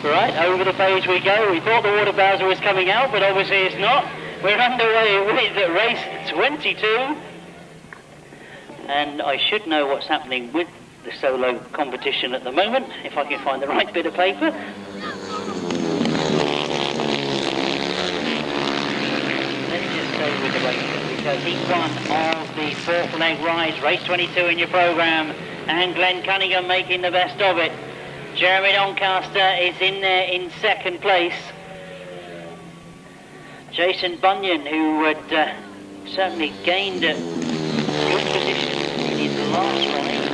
Right, over the page we go. We thought the water bowser was coming out, but obviously it's not. We're underway with race 22. And I should know what's happening with the solo competition at the moment, if I can find the right bit of paper. Let me just go with the race, because he's one of the fourth leg rides, race 22 in your programme, and Glen Cunningham making the best of it. Jeremy Doncaster is in there in second place. Jason Bunyan, who had certainly gained a good position in his last ride,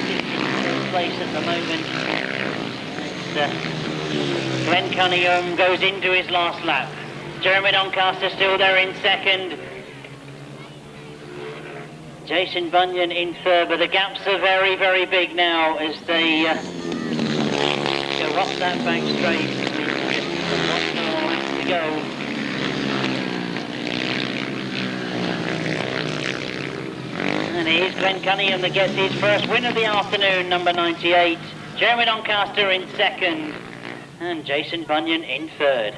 in third place at the moment. And, Glen Cunningham goes into his last lap. Jeremy Doncaster still there in second. Jason Bunyan in third, but the gaps are very, very big now as they go up that back straight. Lots more laps to go. And here's Glen Cunningham that gets his first win of the afternoon, number 98. Jeremy Doncaster in second, and Jason Bunyan in third.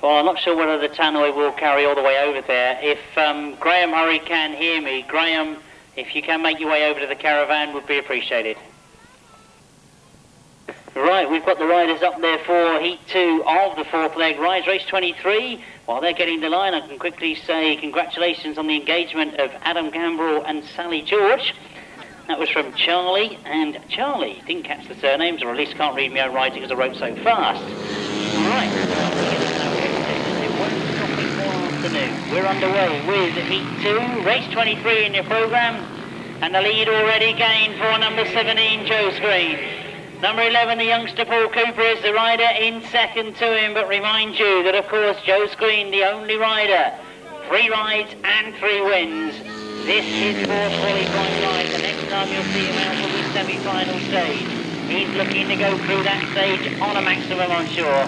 Well, I'm not sure whether the tannoy will carry all the way over there. If Graham Hurry can hear me, Graham, if you can make your way over to the caravan, would be appreciated. Right, we've got the riders up there for Heat 2 of the fourth leg rides, race 23. While they're getting the line, I can quickly say congratulations on the engagement of Adam Gambrell and Sally George. That was from Charlie, and Charlie didn't catch the surnames, or at least can't read my own writing because I wrote so fast. Right. We're underway with Heat 2, race 23 in your programme, and the lead already gained for number 17, Joe Screen. Number 11, the youngster Paul Cooper, is the rider in second to him, but remind you that, of course, Joe Screen, the only rider, 3 rides and 3 wins. This is fourth qualifying ride. The next time you'll see him out will be semi-final stage. He's looking to go through that stage on a maximum, I'm sure.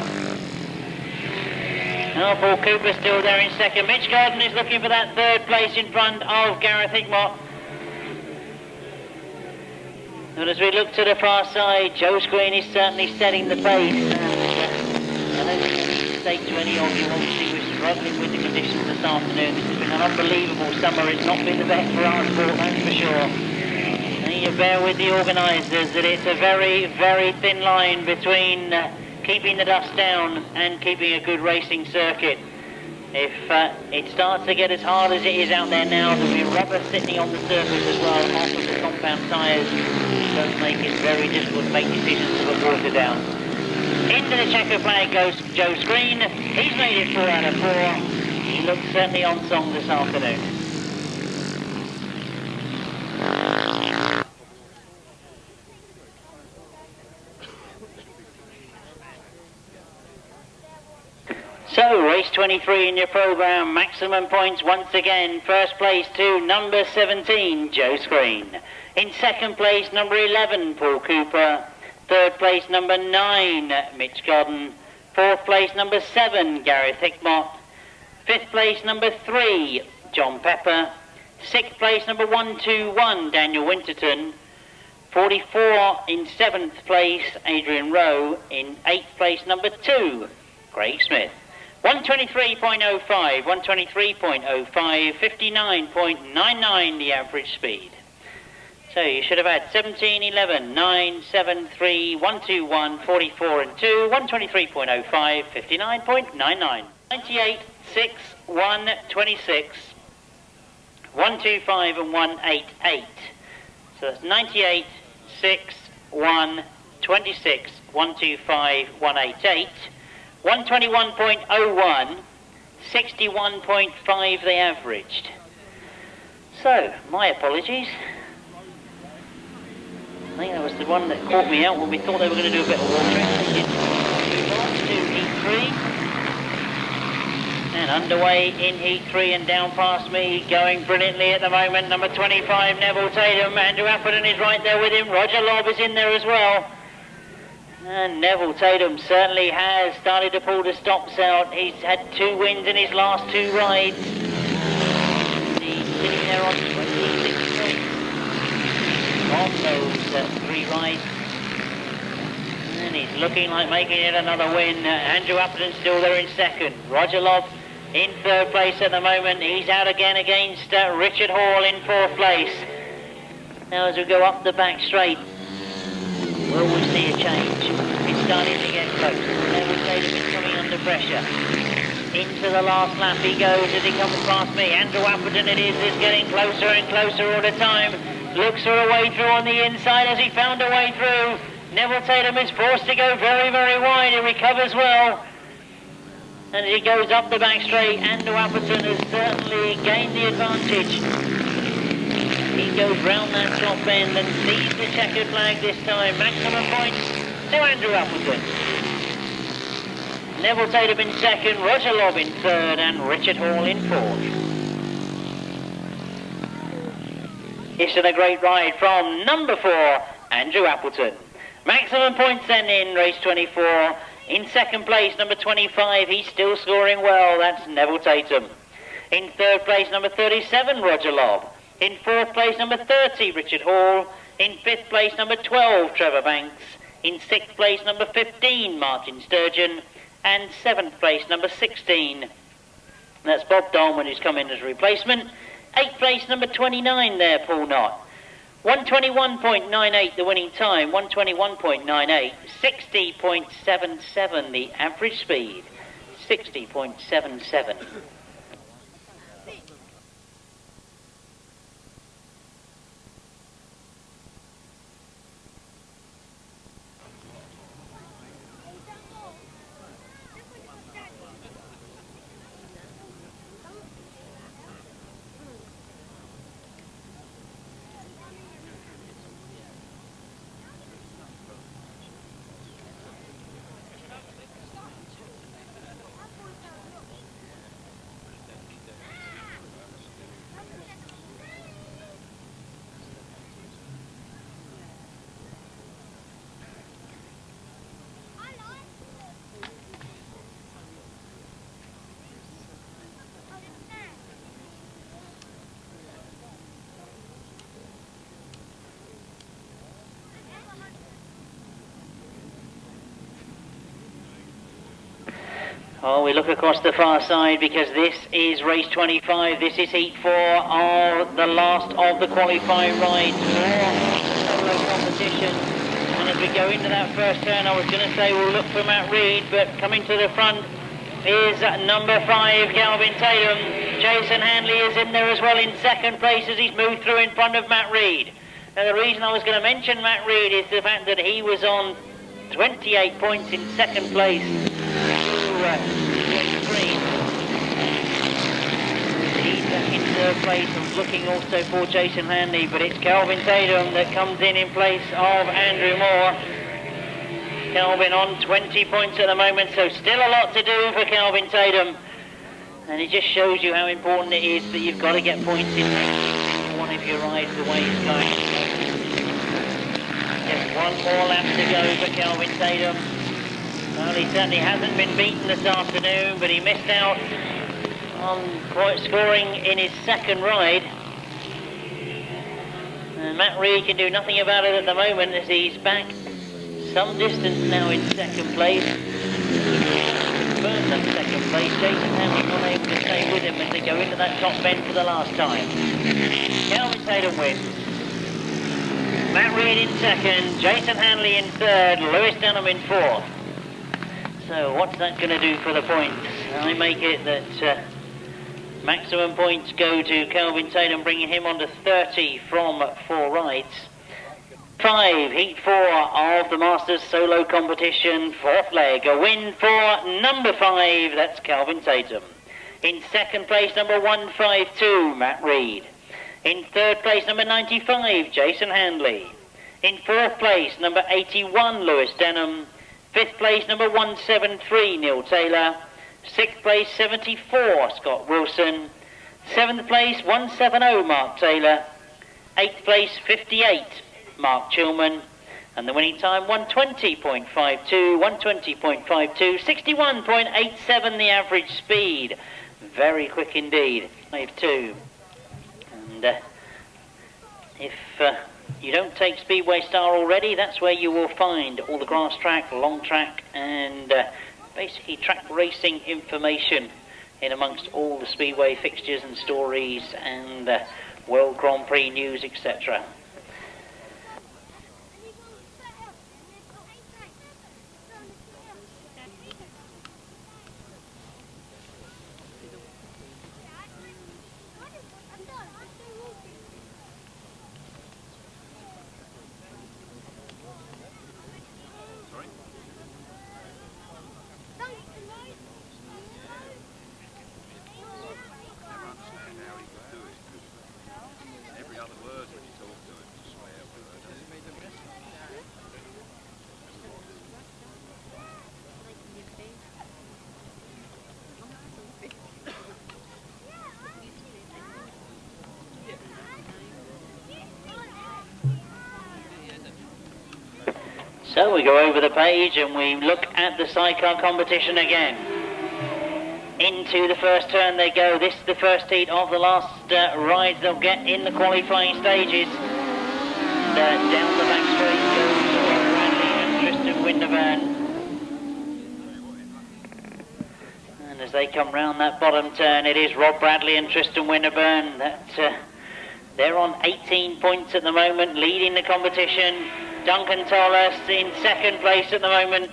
Now Paul Cooper still there in second. Mitch Gordon is looking for that third place in front of Gareth Hickmott. And as we look to the far side, Joe Screen is certainly setting the pace. I don't think I need to say to any of you, obviously we're struggling with the conditions this afternoon. This has been an unbelievable summer. It's not been the best for our sport, that's for sure. And you bear with the organisers that it's a very, very thin line between keeping the dust down and keeping a good racing circuit. If it starts to get as hard as it is out there now, there'll be rubber sitting on the surface as well, off of the compound tyres. It does make it very difficult to make decisions to put water down. Into the checker flag goes Joe Screen. He's made it 4 out of 4. He looks certainly on song this afternoon. So, race 23 in your programme, maximum points once again. First place to number 17, Joe Screen. In second place, number 11, Paul Cooper. Third place, number 9, Mitch Godden. Fourth place, number 7, Gareth Hickmott. Fifth place, number 3, John Pepper. Sixth place, number 121, Daniel Winterton. 44 in 7th place, Adrian Rowe. In 8th place, number 2, Craig Smith. 123.05, 123.05, 59.99 the average speed. So you should have had 17, 11, 9, 7, 3, 1, 2, 1, 44 and 2, 123.05, 59.99. 98, 6, 1, 26, 125 and 188. So that's 98, 6, 1, 26, 125, 188. 121.01, 61.5 they averaged. So, my apologies. I think that was the one that caught me out when we thought they were going to do a bit of watering. Move on to heat 3. And underway in heat 3 and down past me, going brilliantly at the moment, number 25, Nevill Tatum. Andrew Appleton is right there with him. Roger Lobb is in there as well. And Nevill Tatum certainly has started to pull the stops out. He's had 2 wins in his last 2 rides. He's sitting there on 26 points on those 3 rides. And he's looking like making it another win. Andrew Appleton still there in second. Roger Lobb in 3rd place at the moment. He's out again against Richard Hall in 4th place. Now as we go up the back straight, will we see a change? It's starting to get close. Nevill Tatum is coming under pressure. Into the last lap he goes as he comes past me. Andrew Appleton it is getting closer and closer all the time. Looks for a way through on the inside as he found a way through. Nevill Tatum is forced to go very, very wide. He recovers well. And as he goes up the back straight, Andrew Appleton has certainly gained the advantage. He goes round that top bend and sees the checkered flag this time. Maximum points to Andrew Appleton. Nevill Tatum in 2nd, Roger Lobb in 3rd and Richard Hall in 4th. It's been a great ride from number 4, Andrew Appleton. Maximum points then in race 24. In 2nd place, number 25, he's still scoring well, that's Nevill Tatum. In 3rd place, number 37, Roger Lobb. In 4th place, number 30, Richard Hall. In 5th place, number 12, Trevor Banks. In 6th place, number 15, Martin Sturgeon. And 7th place, number 16. That's Bob Dolman, who's come in as a replacement. 8th place, number 29 there, Paul Knott. 121.98 the winning time, 121.98, 60.77 the average speed, 60.77. Oh, we look across the far side because this is race 25. This is heat 4 of the last of the qualifying rides for solo competition. And as we go into that first turn, I was going to say we'll look for Matt Reed, but coming to the front is number 5, Kelvin Tatum. Jason Handley is in there as well in 2nd place as he's moved through in front of Matt Reed. Now the reason I was going to mention Matt Reed is the fact that he was on 28 points in 2nd place. He's back in 3rd place and looking also for Jason Handley, but it's Kelvin Tatum that comes in place of Andrew Moore. Kelvin on 20 points at the moment, so still a lot to do for Kelvin Tatum. And it just shows you how important it is that you've got to get points in one of your rides the way it's going. Just one more lap to go for Kelvin Tatum. Well, he certainly hasn't been beaten this afternoon, but he missed out on scoring in his 2nd ride. And Matt Reed can do nothing about it at the moment as he's back some distance now in 2nd place. Burns up 2nd place. Jason Handley not able to stay with him as they go into that top bend for the last time. Kelvin Tatum wins. Matt Reed in 2nd, Jason Handley in 3rd, Lewis Denham in 4th. So what's that going to do for the points? I make it that maximum points go to Kelvin Tatum, bringing him on to 30 from 4 rides. 5, heat 4 of the Masters solo competition, 4th leg. A win for number 5, that's Kelvin Tatum. In 2nd place, number 152, Matt Reed. In 3rd place, number 95, Jason Handley. In 4th place, number 81, Lewis Denham. 5th place, number 173, Neil Taylor. 6th place, 74, Scott Wilson. 7th place, 170, Mark Taylor. 8th place, 58, Mark Chilman. And the winning time, 120.52, 120.52, 61.87 the average speed. Very quick indeed. 5-2. And if you don't take Speedway Star already, that's where you will find all the grass track, long track, and basically track racing information in amongst all the Speedway fixtures and stories and World Grand Prix news, etc. So we go over the page and we look at the sidecar competition again. Into the first turn they go. This is the first heat of the last rides they'll get in the qualifying stages. And down the back straight goes Rob Bradley and Tristan Winterburn. And as they come round that bottom turn, it is Rob Bradley and Tristan Winterburn. They're on 18 points at the moment, leading the competition. Duncan Tolhurst in 2nd place at the moment.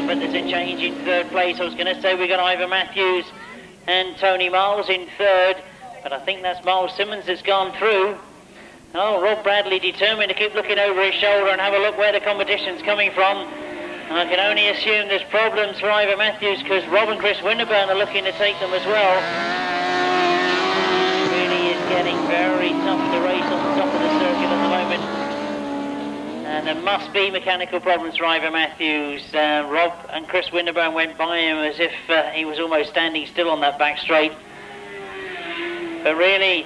But there's a change in 3rd place. I was going to say we got Ivor Matthews and Tony Miles in 3rd, but I think that's Miles Simmons that's gone through. Oh, Rob Bradley determined to keep looking over his shoulder and have a look where the competition's coming from. I can only assume there's problems for Ivor Matthews because Rob and Chris Winterburn are looking to take them as well. It really is getting very tough to race on the top of the circuit at the moment. And there must be mechanical problems for Ivor Matthews. Rob and Chris Winterburn went by him as if he was almost standing still on that back straight. But really,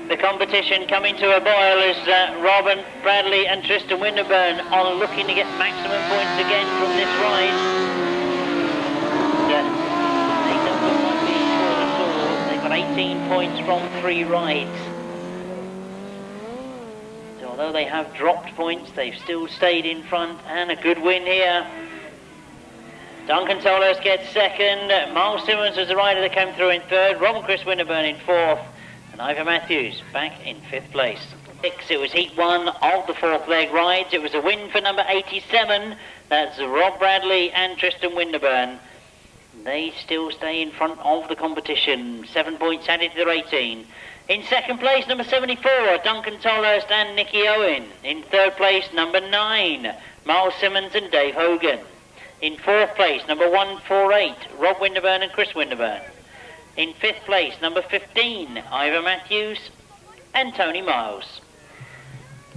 the competition coming to a boil as Robin Bradley and Tristan Winterburn are looking to get maximum points again from this ride. They don't look like being poor at all. They've got 18 points from 3 rides. So although they have dropped points, they've still stayed in front, and a good win here. Duncan Tolhurst gets 2nd. Miles Simmons was the rider that came through in 3rd. Rob and Chris Winterburn in 4th. And Ivor Matthews back in 5th place. It was heat 1 of the 4th leg rides. It was a win for number 87. That's Rob Bradley and Tristan Winterburn. They still stay in front of the competition. 7 points added to their 18. In 2nd place, number 74, Duncan Tolhurst and Nicky Owen. In 3rd place, number 9, Miles Simmons and Dave Hogan. In 4th place, number 148, Rob Winterburn and Chris Winterburn. In 5th place, number 15, Ivor Matthews and Tony Miles.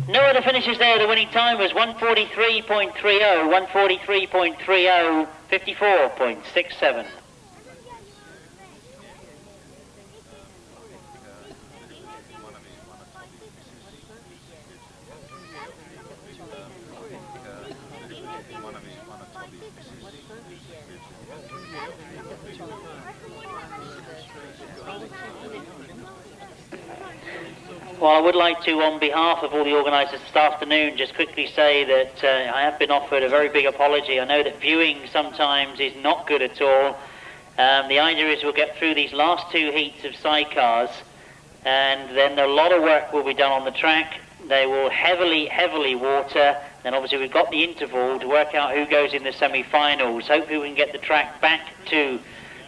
No other finishes there. The winning time was 143.30, 143.30, 54.67. Well, I would like to, on behalf of all the organisers this afternoon, just quickly say that I have been offered a very big apology. I know that viewing sometimes is not good at all. The idea is we'll get through these last 2 heats of sidecars, and then a lot of work will be done on the track. They will heavily water. Then obviously we've got the interval to work out who goes in the semi-finals. Hopefully we can get the track back to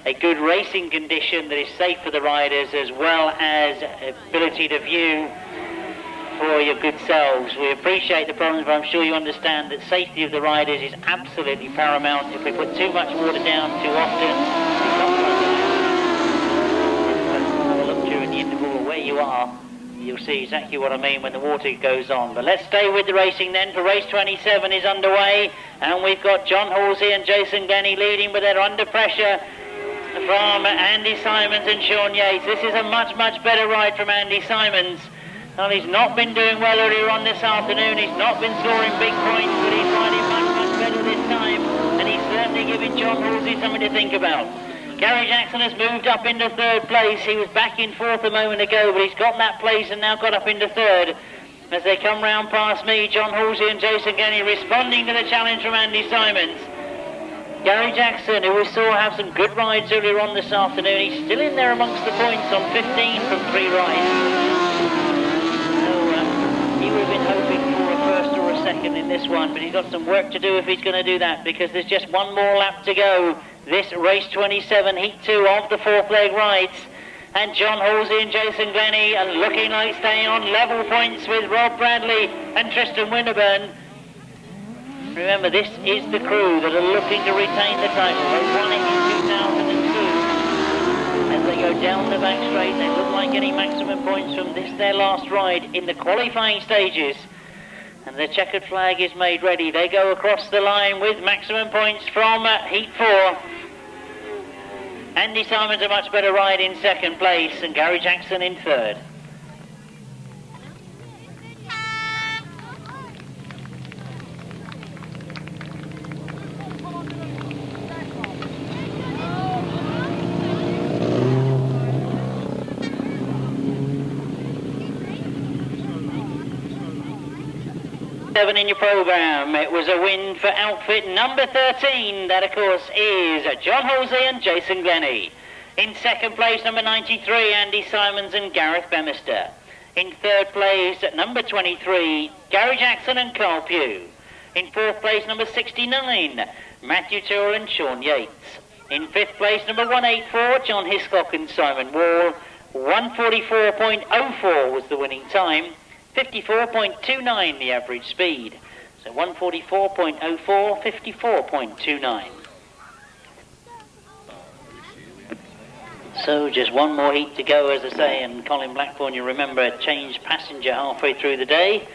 a good racing condition that is safe for the riders, as well as ability to view. for your good selves. We appreciate the problems, but I'm sure you understand that safety of the riders is absolutely paramount. If we put too much water down too often, have a look during the interval where you are. You'll see exactly what I mean when the water goes on. But let's stay with the racing then, for race 27 is underway, and we've got John Halsey and Jason Glenie leading, but they're under pressure from Andy Simons and Sean Yates. This is a much, much better ride from Andy Simons. Well, he's not been doing well earlier on this afternoon. He's not been scoring big points, but he's riding much, much better this time, and he's certainly giving John Halsey something to think about. Gary Jackson has moved up into third place. He was back in fourth a moment ago, but he's got that place and now got up into third. As they come round past me, John Halsey and Jason Glenie responding to the challenge from Andy Simons. Gary Jackson, who we saw have some good rides earlier on this afternoon, he's still in there amongst the points on 15 from 3 rides. So he would have been hoping for a first or a second in this one, but he's got some work to do if he's going to do that, because there's just one more lap to go. This race 27, heat 2 of the fourth leg rides. And John Halsey and Jason Glenie are looking like staying on level points with Rob Bradley and Tristan Winterburn. Remember, this is the crew that are looking to retain the title. They won it in 2002. As they go down the back straight, they look like getting maximum points from this, their last ride in the qualifying stages. And the checkered flag is made ready. They go across the line with maximum points from heat 4. Andy Simons a much better ride in second place, and Gary Jackson in third. In your programme, it was a win for outfit number 13. That, of course, is John Halsey and Jason Glenie. In second place, number 93, Andy Simons and Gareth Bemister. In third place, number 23, Gary Jackson and Carl Pugh. In fourth place, number 69, Matthew Tyrrell and Sean Yates. In fifth place, number 184, John Hiscock and Simon Wall. 144.04 was the winning time. 54.29 the average speed. So 144.04, 54.29. So just one more heat to go, as I say, and Colin Blackbourn, you remember, changed passenger halfway through the day.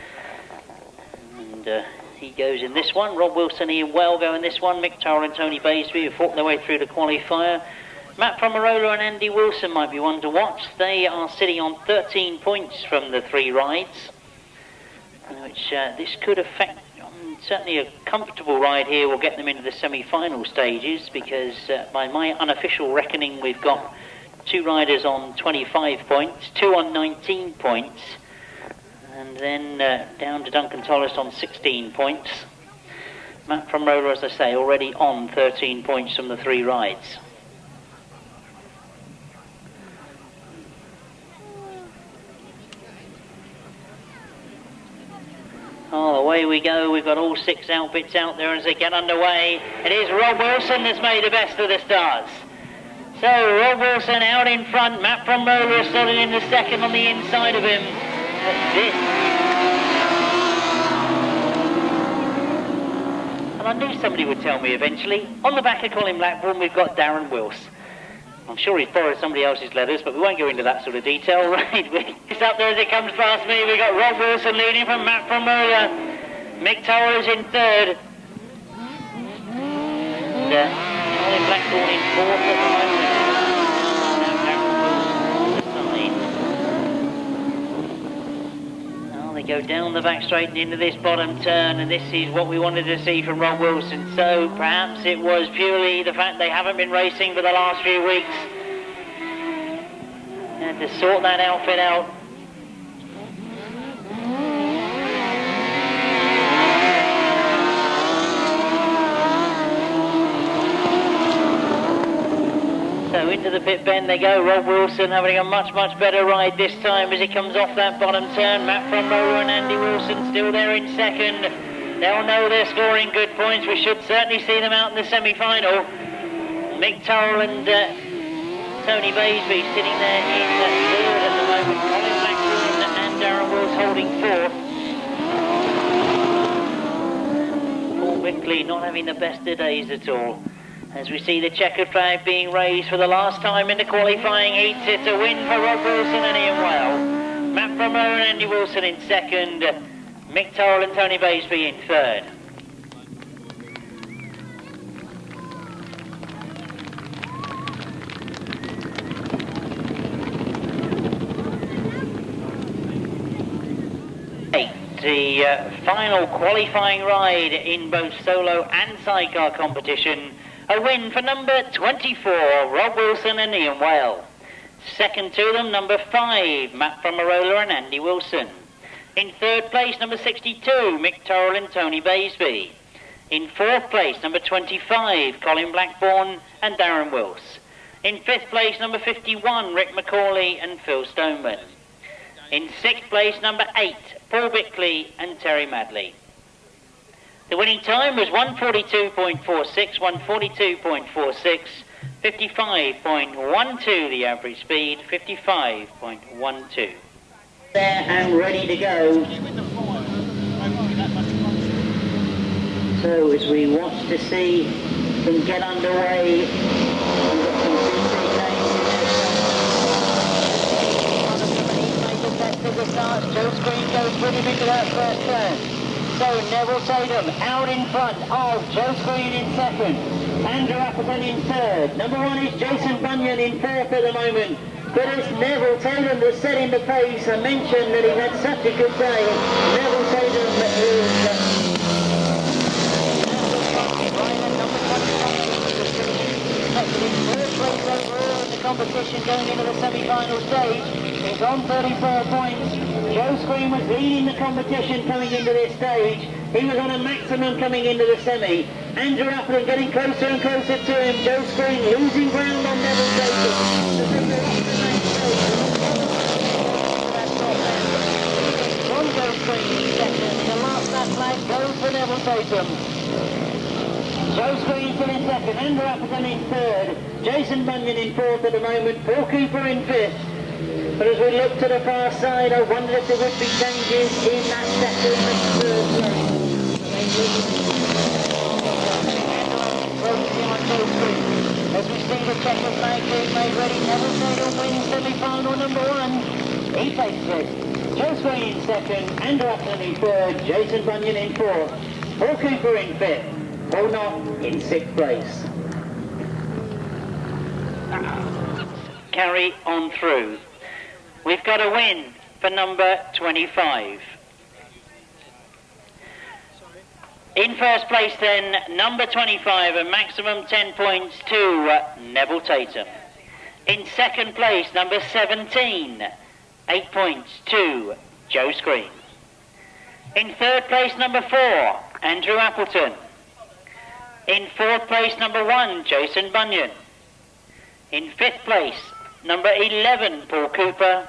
And he goes in this one. Rob Wilson, Ian Well go in this one. Mick Tyrrell and Tony Baisby have fought their way through the qualifier. Matt Fumarola and Andi Wilson might be one to watch. They are sitting on 13 points from the 3 rides, which this could affect. Certainly a comfortable ride here will get them into the semi-final stages, because by my unofficial reckoning, we've got 2 riders on 25 points, 2 on 19 points, and then down to Duncan Tollis on 16 points. Matt Fumarola, as I say, already on 13 points from the 3 rides. Oh, away we go. We've got all 6 outfits out there as they get underway. It is Rob Wilson that's made the best of the starts. So Rob Wilson out in front. Matt Fumarola started in the second on the inside of him. And I knew somebody would tell me eventually. On the back of Colin Blackbourn, we've got Darren Wills. I'm sure he's borrowed somebody else's letters, but we won't go into that sort of detail. Right, it's up there as it comes past me. We've got Rob Wilson leading from Matt Fumarola. Mick Tyrrell is in third. And Colin Blackbourn in fourth at the moment. Now they go down the back straight and into this bottom turn, and this is what we wanted to see from Rob Wilson. So perhaps it was purely the fact they haven't been racing for the last few weeks. And to sort that outfit out. So into the pit bend they go. Rob Wilson having a much, much better ride this time as he comes off that bottom turn. Matt Fumarola and Andi Wilson still there in second. They'll know they're scoring good points. We should certainly see them out in the semi-final. Mick Tyrrell and Tony Baisby sitting there in third at the moment. Colin Blackbourn and Darren Wills holding fourth. Paul Bickley not having the best of days at all. As we see the checkered flag being raised for the last time in the qualifying heats, it's a win for Rob Wilson and Ian Well. Matt Fumarola and Andi Wilson in second, Mick Torrell and Tony Baisby in third. The final qualifying ride in both solo and sidecar competition. A win for number 24, Rob Wilson and Ian Well. Second to them, number 5, Matt Fumarola and Andi Wilson. In third place, number 62, Mick Torrell and Tony Baisby. In fourth place, number 25, Colin Blackbourn and Darren Wills. In fifth place, number 51, Rick McCauley and Phil Stoneman. In sixth place, number 8, Paul Bickley and Terry Madley. The winning time was 1:42.46, 1:42.46, 55.12 the average speed, 55.12. There and ready to go. So as we watch to see them get underway, we've got some Joe Screen goes with him into that first turn. So Nevill Tatum out in front of Joe Screen in second. Andrew Appleton in third. Number 1 is Jason Bunyan in fourth at the moment. But it's Nevill Tatum that's setting the pace. I mentioned that he had such a good day. Nevill Tatum is the competition going into the semi-final stage. He's on 34 points. Joe Screen was leading the competition coming into this stage. He was on a maximum coming into the semi. Andrew Appleton getting closer and closer to him. Joe Screen losing ground on Nevill Tatum. From Joe Screen second. The last lap flag goes for Nevill Tatum. Joe Screen still in second. Andrew Appleton in third. Jason Bunyan in fourth at the moment. Paul Cooper in fifth. But as we look to the far side, I wonder if there would be changes in that second and third place. As we see the checkered flag being made ready, Nevill Tatum wins semi-final number 1. He takes it. Joe Screen in second, Andrew Appleton in third, Jason Bunyan in fourth, Paul Cooper in fifth, Paul Knott in sixth place. Carry on through. We've got a win for number 25. In first place then, number 25, a maximum 10 points to Nevill Tatum. In second place, number 17, 8 points to Joe Screen. In third place, number 4, Andrew Appleton. In fourth place, number 1, Jason Bunyan. In fifth place, number 11, Paul Cooper.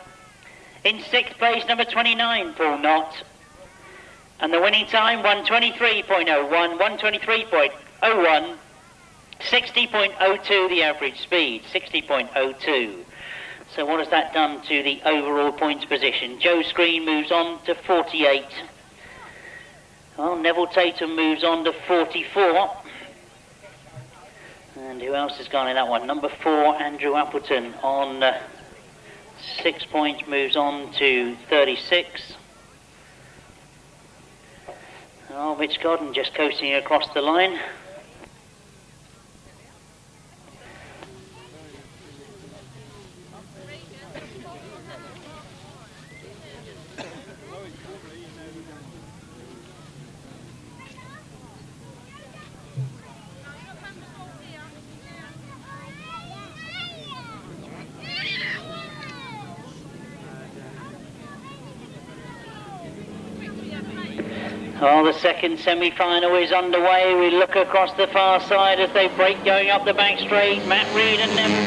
In sixth place, number 29, Paul Knott. And the winning time, 1:23.01, 1:23.01, 60.02 the average speed, 60.02. So what has that done to the overall points position? Joe Screen moves on to 48. Well, Nevill Tatum moves on to 44. And who else has gone in that one? Number 4, Andrew Appleton on 6 points, moves on to 36. Oh, Mitch Godden just coasting across the line. Oh, the second semi-final is underway. We look across the far side as they break going up the back straight. Matt Reed and Nevill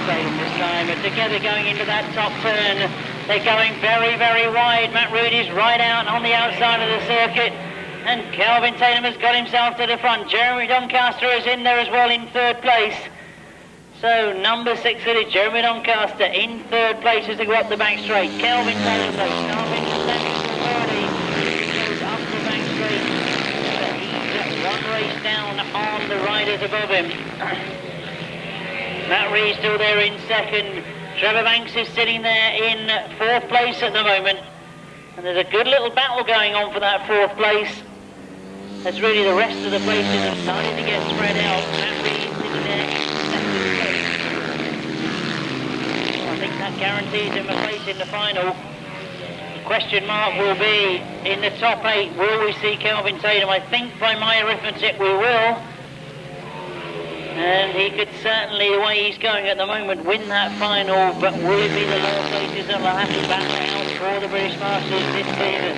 Tatum this time are together going into that top turn. They're going very, very wide. Matt Reed is right out on the outside of the circuit. And Kelvin Tatum has got himself to the front. Jeremy Doncaster is in there as well in third place. So, number 6 fitted, Jeremy Doncaster in third place as they go up the back straight. Kelvin Tatum, starting to stand already. Goes up the back straight. But he's one race down on the riders above him. Matt Reed still there in second. Trevor Banks is sitting there in fourth place at the moment. And there's a good little battle going on for that fourth place. That's really the rest of the places have started to get spread out. Matt Reed sitting there in second place. I think that guarantees him a place in the final. The question mark will be in the top 8. Will we see Kelvin Tatum? I think by my arithmetic we will. And he could certainly, the way he's going at the moment, win that final, but will it be the lower places that will have to battle out for the British Masters this season?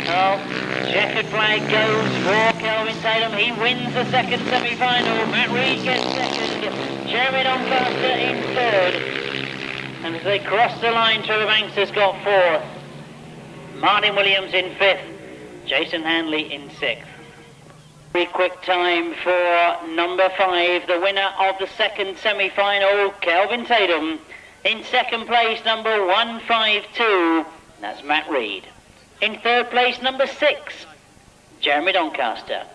Well, checkered flag goes for Kelvin Tatum. He wins the second semi-final. Matt Reed gets second. Jeremy Doncaster in third. And as they cross the line, Trevor Banks has got fourth. Martin Williams in fifth. Jason Handley in sixth. Very quick time for number 5, the winner of the second semi-final, Kelvin Tatum. In second place, number 152, that's Matt Reed. In third place, number 6, Jeremy Doncaster.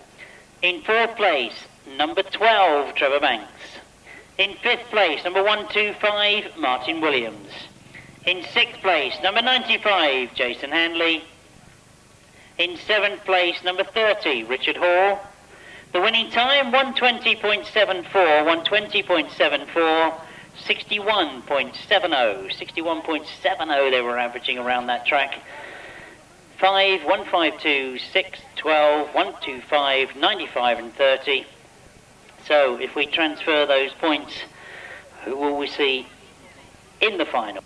In fourth place, number 12, Trevor Banks. In fifth place, number 125, Martin Williams. In sixth place, number 95, Jason Handley. In seventh place, number 30, Richard Hall. The winning time, 120.74, 120.74, 61.70, 61.70 they were averaging around that track. 5, 152, 6, 12, 125, 95 and 30. So if we transfer those points, who will we see in the final?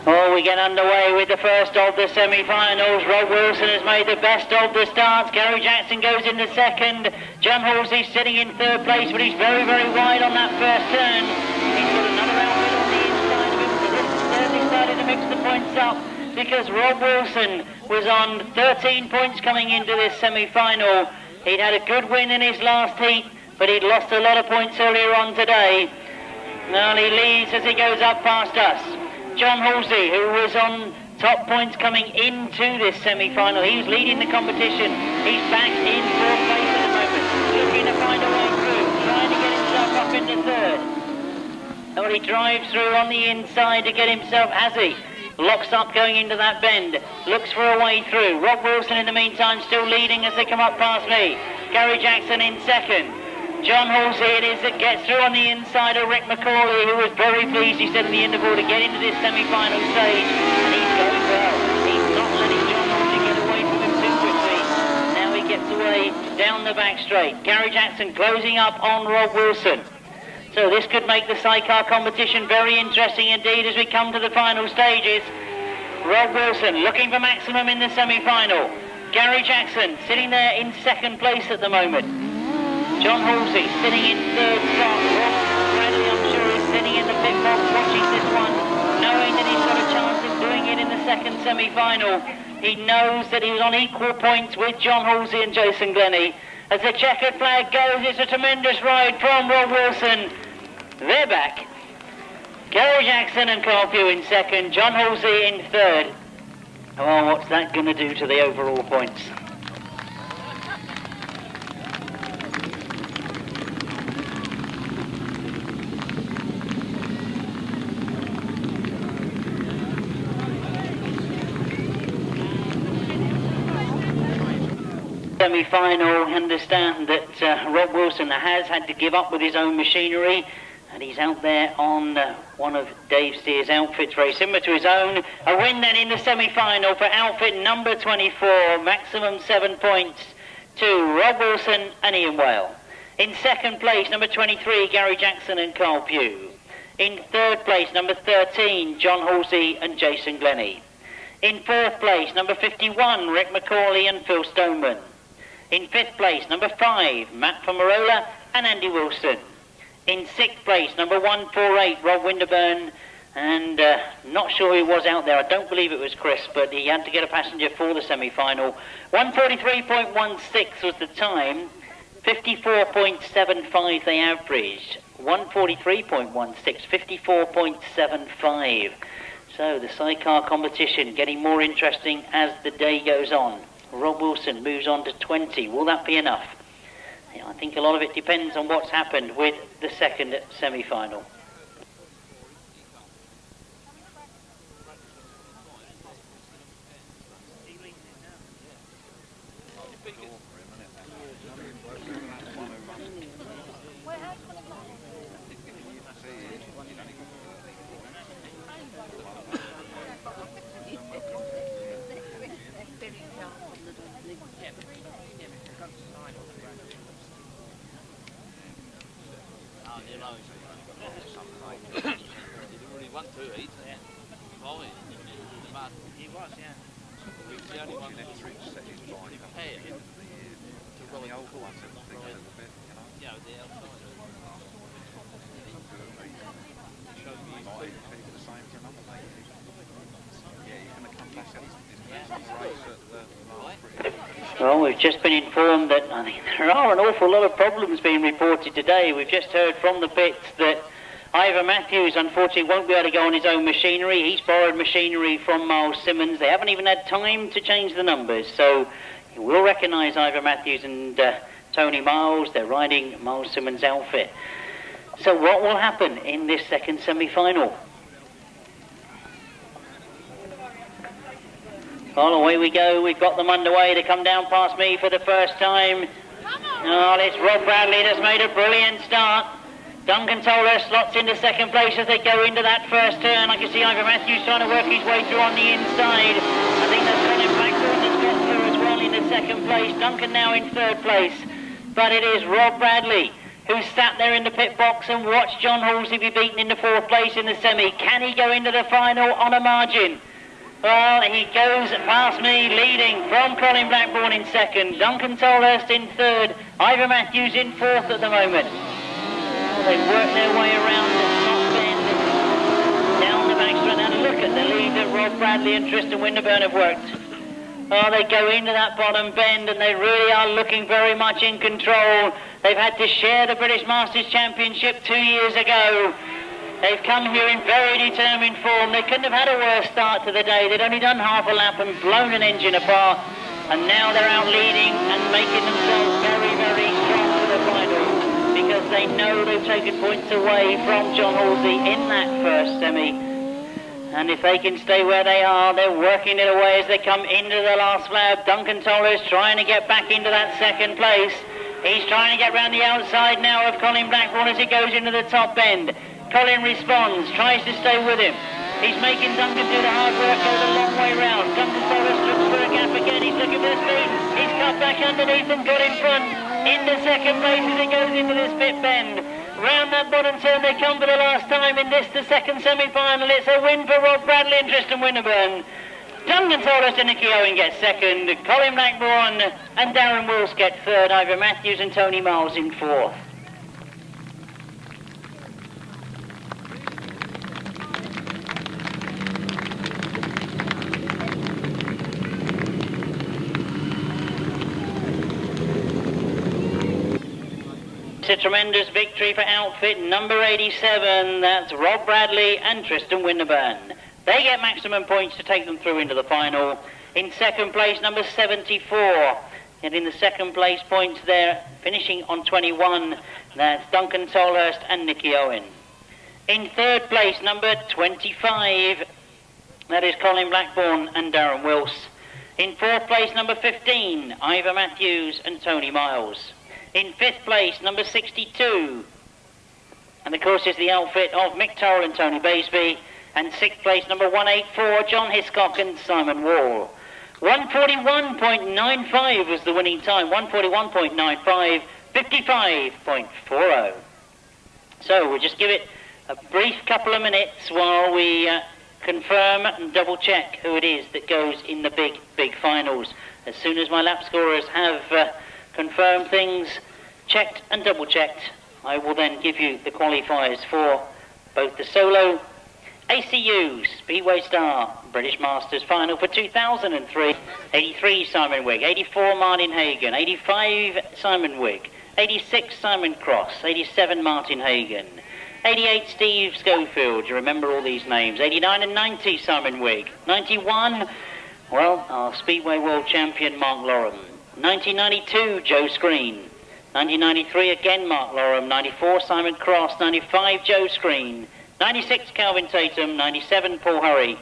Oh, we get underway with the first of the semi-finals. Rob Wilson has made the best of the starts. Gary Jackson goes into second. John Halsey sitting in third place, but he's very, very wide on that first turn. He's got another outfit on the inside of him, so this has certainly started to mix the points up, because Rob Wilson was on 13 points coming into this semi-final. He'd had a good win in his last heat, but he'd lost a lot of points earlier on today. Now he leads as he goes up past us. John Halsey, who was on top points coming into this semi-final, he was leading the competition. He's back in fourth place at the moment, looking to find a way through, trying to get himself up into third. Well, he drives through on the inside to get himself, has he? Locks up going into that bend, looks for a way through. Rob Wilson in the meantime still leading as they come up past me. Gary Jackson in second. John Halsey it is that gets through on the inside of Rick McCauley, who was very pleased, he said in the interval, to get into this semi-final stage, and he's going well. He's not letting John Halsey get away from him too quickly. Now he gets away down the back straight. Gary Jackson closing up on Rob Wilson. So this could make the sidecar competition very interesting indeed as we come to the final stages. Rob Wilson looking for maximum in the semi-final. Gary Jackson sitting there in second place at the moment. John Halsey sitting in third spot. Rob Bradley, I'm sure, is sitting in the pit box watching this one, knowing that he's got a chance of doing it in the second semi-final. He knows that he was on equal points with John Halsey and Jason Glenie. As the checkered flag goes, it's a tremendous ride from Rob Wilson. They're back. Gary Jackson and Pugh in second, John Halsey in third. Oh, what's that going to do to the overall points? Semi-final, understand that Rob Wilson has had to give up with his own machinery. And he's out there on one of Dave Steer's outfits, very similar to his own. A win then in the semi-final for outfit number 24, maximum 7 points to Rob Wilson and Ian Whale. In second place, number 23, Gary Jackson and Carl Pugh. In third place, number 13, John Halsey and Jason Glenie. In fourth place, number 51, Rick McCauley and Phil Stoneman. In fifth place, number 5, Matt Fumarola and Andi Wilson. In sixth place, number 148, Rob Winterburn, and not sure who was out there. I don't believe it was Chris, but he had to get a passenger for the semi-final. 143.16 was the time, 54.75 they averaged. 143.16, 54.75. So the sidecar competition getting more interesting as the day goes on. Rob Wilson moves on to 20. Will that be enough? I think a lot of it depends on what's happened with the second semi-final. Well, we've just been informed that I think there are an awful lot of problems being reported today. We've just heard from the pits that Ivor Matthews, unfortunately, won't be able to go on his own machinery. He's borrowed machinery from Miles Simmons. They haven't even had time to change the numbers. So you will recognise Ivor Matthews and Tony Miles. They're riding Miles Simmons' outfit. So what will happen in this second semi-final? Well, away we go. We've got them underway. They come down past me for the first time. Oh, it's Rob Bradley that's made a brilliant start. Duncan Toller slots into second place as they go into that first turn. I can see Ivor Matthews trying to work his way through on the inside. I think that's Colin Blackbourn that's got through as well into second place. Duncan now in third place. But it is Rob Bradley who sat there in the pit box and watched John Halsey be beaten into fourth place in the semi. Can he go into the final on a margin? Well, he goes past me, leading from Colin Blackbourn in second, Duncan Tolhurst in third, Ivor Matthews in fourth at the moment. Well, they work their way around the top bend, down the backstrap. Now look at the lead that Rob Bradley and Tristan Winterburn have worked. Oh, they go into that bottom bend and they really are looking very much in control. They've had to share the British Masters Championship 2 years ago. They've come here in very determined form. They couldn't have had a worse start to the day. They'd only done half a lap and blown an engine apart. And now they're out leading and making themselves very, very strong for the final. Because they know they've taken points away from John Halsey in that first semi. And if they can stay where they are, they're working it away as they come into the last lap. Duncan Toller is trying to get back into that second place. He's trying to get round the outside now of Colin Blackbourn as he goes into the top end. Colin responds, tries to stay with him. He's making Duncan do the hard work, go the long way round. Duncan Toller looks for a gap again. He's looking for the speed. He's cut back underneath and got in front. Into second place as he goes into this pit bend. Round that bottom turn they come for the last time in this, the second semi-final. It's a win for Rob Bradley and Tristan Winterburn. Duncan Tolhurst and Nicky Owen get second. Colin Blackbourn and Darren Wills get third. Ivor Matthews and Tony Miles in fourth. It's a tremendous victory for outfit number 87. That's Rob Bradley and Tristan Winterburn. They get maximum points to take them through into the final. In second place, number 74. And in the second place points there, finishing on 21, that's Duncan Tolhurst and Nicky Owen. In third place, number 25, that is Colin Blackbourn and Darren Wills. In fourth place, number 15, Ivor Matthews and Tony Miles. In fifth place, number 62, And of course is the outfit of Mick Turrell and Tony Baseby. And 6th place, number 184, John Hiscock and Simon Wall. 141.95 was the winning time. 141.95, 55.40. So we'll just give it a brief couple of minutes while we confirm and double check who it is that goes in the big finals. As soon as my lap scorers have confirmed things, checked and double checked, I will then give you the qualifiers for both the solo ACU Speedway Star British Masters final for 2003. 83 Simon Wigg, 84 Martin Hagan, 85 Simon Wigg, 86 Simon Cross, 87 Martin Hagan, 88 Steve Schofield, you remember all these names, 89 and 90 Simon Wigg, 91, well, our Speedway World Champion Mark Lorham, 1992 Joe Screen, 1993 again Mark Lorham, 94 Simon Cross, 95 Joe Screen, 96 Kelvin Tatum, 97 Paul Hurry,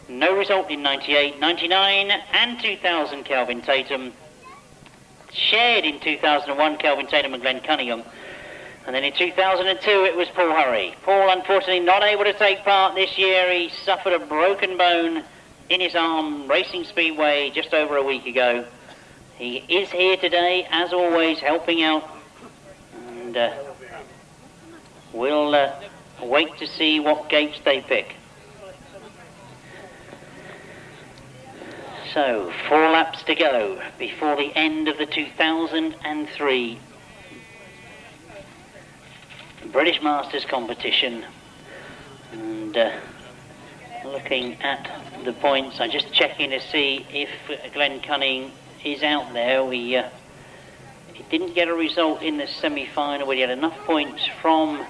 no result in 98, 99 and 2000 Kelvin Tatum, shared in 2001 Kelvin Tatum and Glen Cunningham, and then in 2002 it was Paul Hurry. Paul unfortunately not able to take part this year. He suffered a broken bone in his arm racing Speedway just over a week ago. He is here today as always helping out, and we'll wait to see what gates they pick. So 4 laps to go before the end of the 2003 British Masters competition, and looking at the points, I'm just checking to see if Glen Cunningham is out there. He didn't get a result in the semi-final, but he had enough points from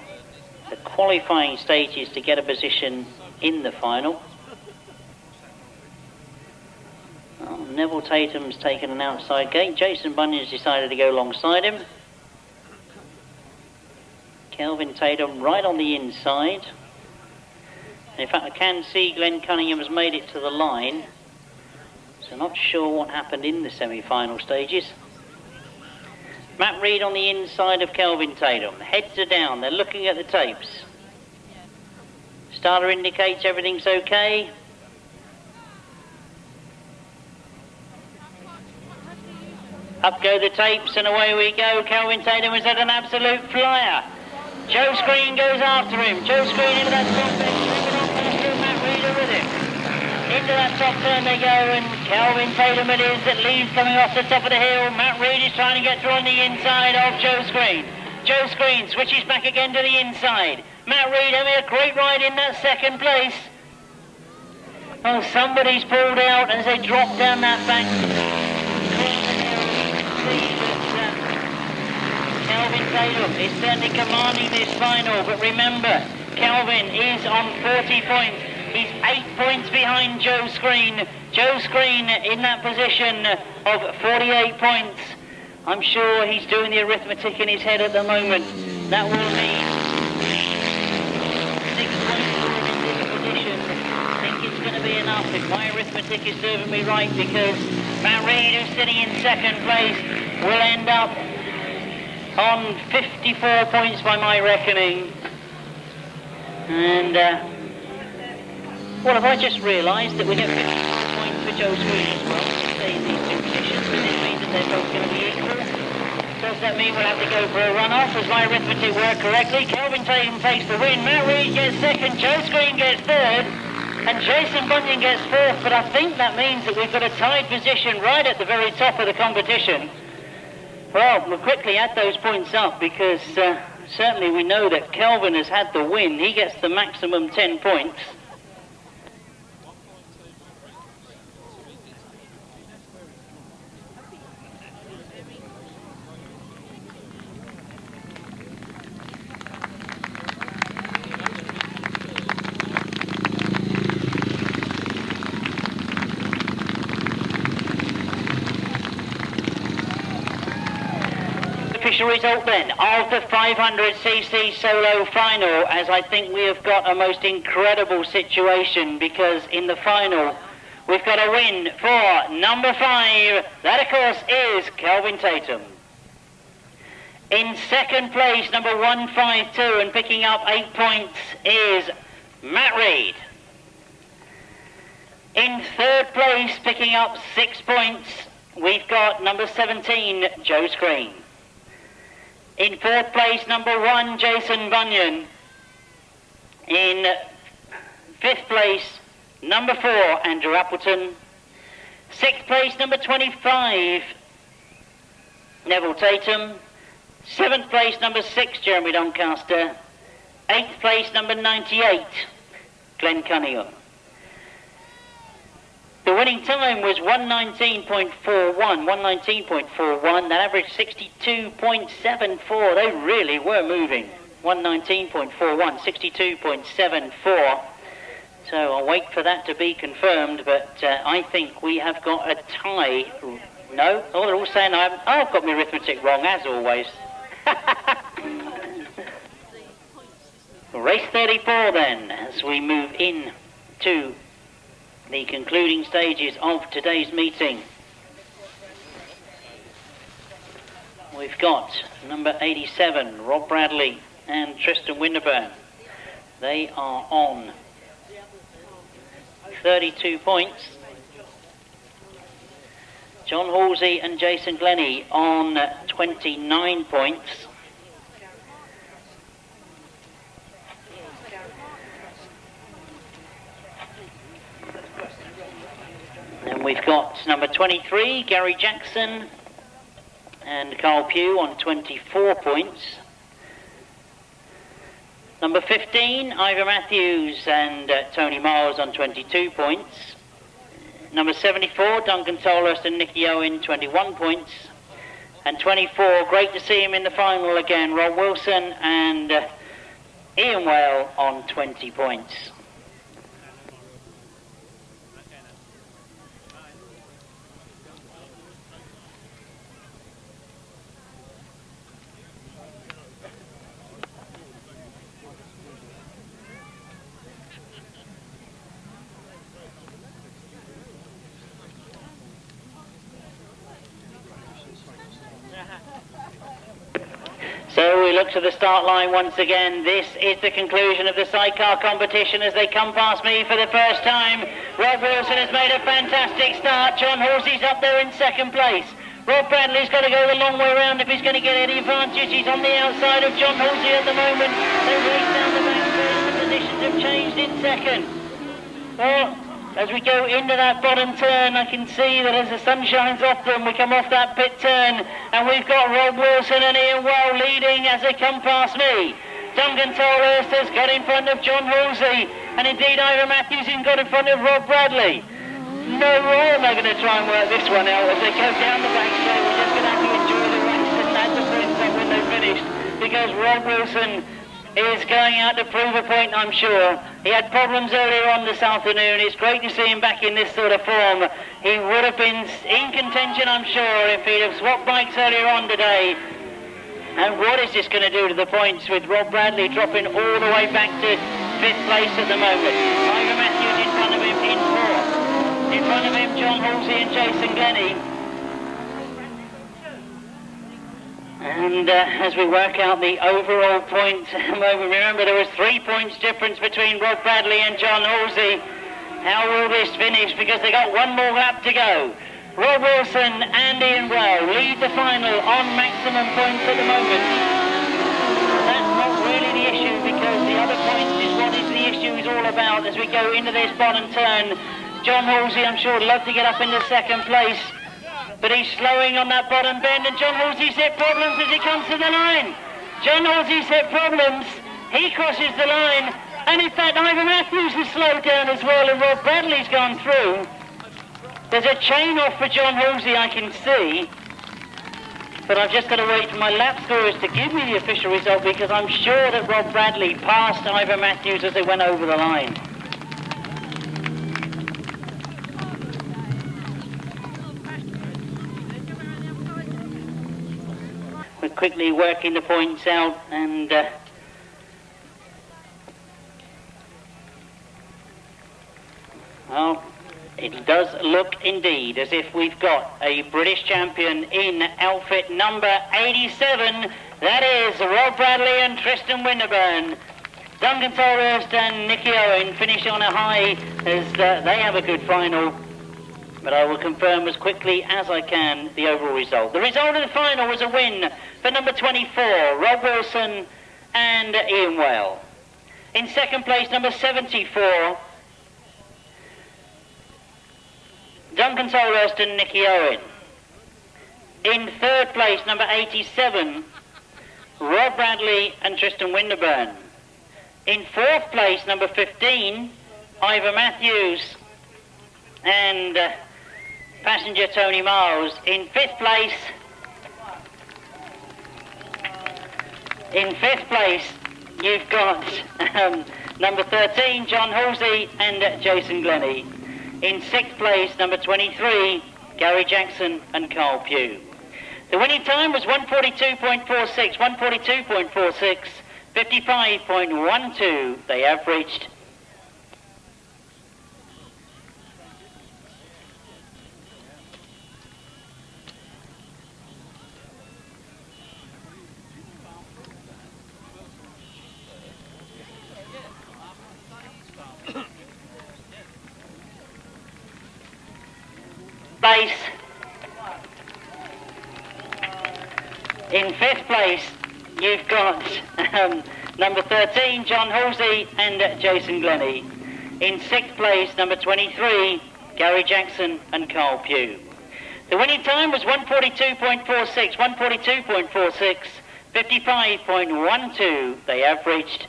the qualifying stages to get a position in the final. Well, Nevill Tatum's taken an outside gate. Jason Bunyan's decided to go alongside him. Kelvin Tatum right on the inside. And in fact, I can see Glen Cunningham has made it to the line. So not sure what happened in the semi-final stages. Matt Reed on the inside of Kelvin Tatum. Heads are down, they're looking at the tapes. Starter indicates everything's okay. Up go the tapes and away we go. Kelvin Tatum is at an absolute flyer. Joe Screen goes after him. Joe Screen into that top turn. Matt Reed are with him. Into that top turn they go, and Kelvin Tatum it is that leads coming off the top of the hill. Matt Reed is trying to get through on the inside of Joe Screen. Joe Screen switches back again to the inside. Matt Reed having a great ride in that second place. Oh, somebody's pulled out as they drop down that bank. Kelvin Tatum is certainly commanding this final, but remember, Kelvin is on 40 points. He's 8 points behind Joe Screen. Joe Screen in that position of 48 points. I'm sure he's doing the arithmetic in his head at the moment. That will mean 6 points for him in this position. I think it's going to be enough if my arithmetic is serving me right, because Matt Reed, who's sitting in second place, will end up on 54 points by my reckoning. And what have I just realised? That we get 54 points for Joe Screen as well. Stay in these two positions, but this means that they're both going to be equal. Does that mean we'll have to go for a run-off? Has my arithmetic worked correctly? Kelvin Tatum takes the win. Matt Reed gets second. Joe Screen gets third. And Jason Bunyan gets fourth. But I think that means that we've got a tied position right at the very top of the competition. Well, we'll quickly add those points up, because certainly we know that Kelvin has had the win. He gets the maximum 10 points. Official result then of the 500cc solo final, as I think we have got a most incredible situation, because in the final we've got a win for number 5. That of course is Kelvin Tatum. In second place, number 152, and picking up 8 points is Matt Reed. In third place, picking up 6 points, we've got number 17, Joe Screen. In fourth place, number 1, Jason Bunyan. In fifth place, number 4, Andrew Appleton. Sixth place, number 25, Nevill Tatum. Seventh place, number 6, Jeremy Doncaster. Eighth place, number 98, Glen Cunningham. The winning time was 119.41. That averaged 62.74. They really were moving. 119.41, 62.74. So I'll wait for that to be confirmed, but I think we have got a tie. No? Oh, they're all saying I've got my arithmetic wrong, as always. Race 34 then, as we move in to the concluding stages of today's meeting. We've got number 87, Rob Bradley and Tristan Winterburn. They are on 32 points. John Halsey and Jason Glenie on 29 points. And we've got number 23, Gary Jackson and Carl Pugh on 24 points. Number 15, Ivor Matthews and Tony Miles on 22 points. Number 74, Duncan Tolhurst and Nicky Owen, 21 points. And 24, great to see him in the final again, Rob Wilson and Ian Whale on 20 points. So we look to the start line once again. This is the conclusion of the sidecar competition as they come past me for the first time. Rob Wilson has made a fantastic start. John Halsey's up there in second place. Rob Bradley's got to go the long way around if he's going to get any advantage. He's on the outside of John Halsey at the moment. They race down the back straight. The positions have changed in second. Well, as we go into that bottom turn, I can see that as the sun shines off them, we come off that pit turn, and we've got Rob Wilson and Ian Well leading as they come past me. Duncan Tolhurst has got in front of John Halsey, and indeed Ivor Matthews has got in front of Rob Bradley. No way am I going to try and work this one out as they go down the back straight. We're just going to have to enjoy the race and add the points up when they're finished, because Rob Wilson is going out to prove a point, I'm sure. He had problems earlier on this afternoon. It's great to see him back in this sort of form. He would have been in contention, I'm sure, if he'd have swapped bikes earlier on today. And what is this going to do to the points with Rob Bradley dropping all the way back to 5th place at the moment? Ivor Matthews in front of him in 4th. In front of him, John Halsey and Jason Glenie. And as we work out the overall points at the moment, remember there was 3 points difference between Rob Bradley and John Halsey. How will this finish? Because they got one more lap to go. Rob Wilson and Ian Well lead the final on maximum points at the moment. That's not really the issue, because the other points is what is the issue is all about as we go into this bottom turn. John Halsey, I'm sure, would love to get up into second place, but he's slowing on that bottom bend, and John Halsey's hit problems as he comes to the line. John Halsey's hit problems. He crosses the line, and in fact Ivor Matthews has slowed down as well, and Rob Bradley's gone through. There's a chain off for John Halsey, I can see, but I've just got to wait for my lap scorers to give me the official result, because I'm sure that Rob Bradley passed Ivor Matthews as they went over the line. We're quickly working the points out, and well, it'll does look indeed as if we've got a British champion in outfit number 87. That is Rob Bradley and Tristan Winterburn. Duncan Tolhurst and Nicky Owen finish on a high as they have a good final. But I will confirm as quickly as I can the overall result. The result of the final was a win for number 24, Rob Wilson and Ian Whale. In second place, number 74, Duncan Tolhurst and Nicky Owen. In third place, number 87, Rob Bradley and Tristan Winterburn. In fourth place, number 15, Ivor Matthews and passenger Tony Miles. In fifth place, you've got number 13, John Halsey and Jason Glenie. In sixth place, number 23, Gary Jackson and Carl Pugh. The winning time was 1:42.46, 1:42.46, 55.12 they averaged. In fifth place, you've got number 13, John Halsey and Jason Glenie. In sixth place, number 23, Gary Jackson and Carl Pugh. The winning time was 1:42.46, 1:42.46, 55.12 they averaged.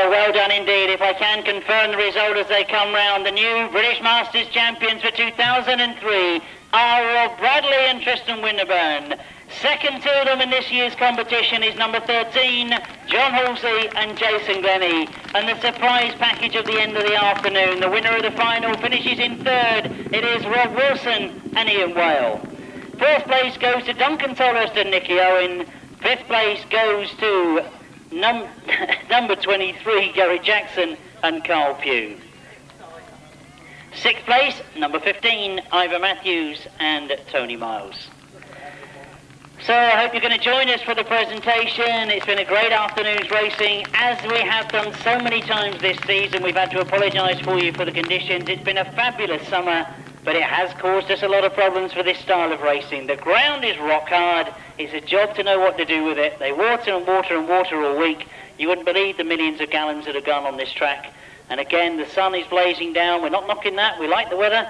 Well done indeed. If I can confirm the result as they come round, the new British Masters champions for 2003 are Rob Bradley and Tristan Winterburn. Second to them in this year's competition is number 13, John Halsey and Jason Glenie. And the surprise package of the end of the afternoon, the winner of the final finishes in third. It is Rob Wilson and Ian Whale. Fourth place goes to Duncan Tolhurst and Nicky Owen. Fifth place goes to number 23, Gary Jackson and Carl Pugh. Sixth place, number 15, Ivor Matthews and Tony Miles. So I hope you're going to join us for the presentation. It's been a great afternoon's racing, as we have done so many times this season. We've had to apologise for you for the conditions. It's been a fabulous summer, but it has caused us a lot of problems for this style of racing. The ground is rock hard. It's a job to know what to do with it. They water and water and water all week. You wouldn't believe the millions of gallons that have gone on this track. And again, the sun is blazing down. We're not knocking that. We like the weather,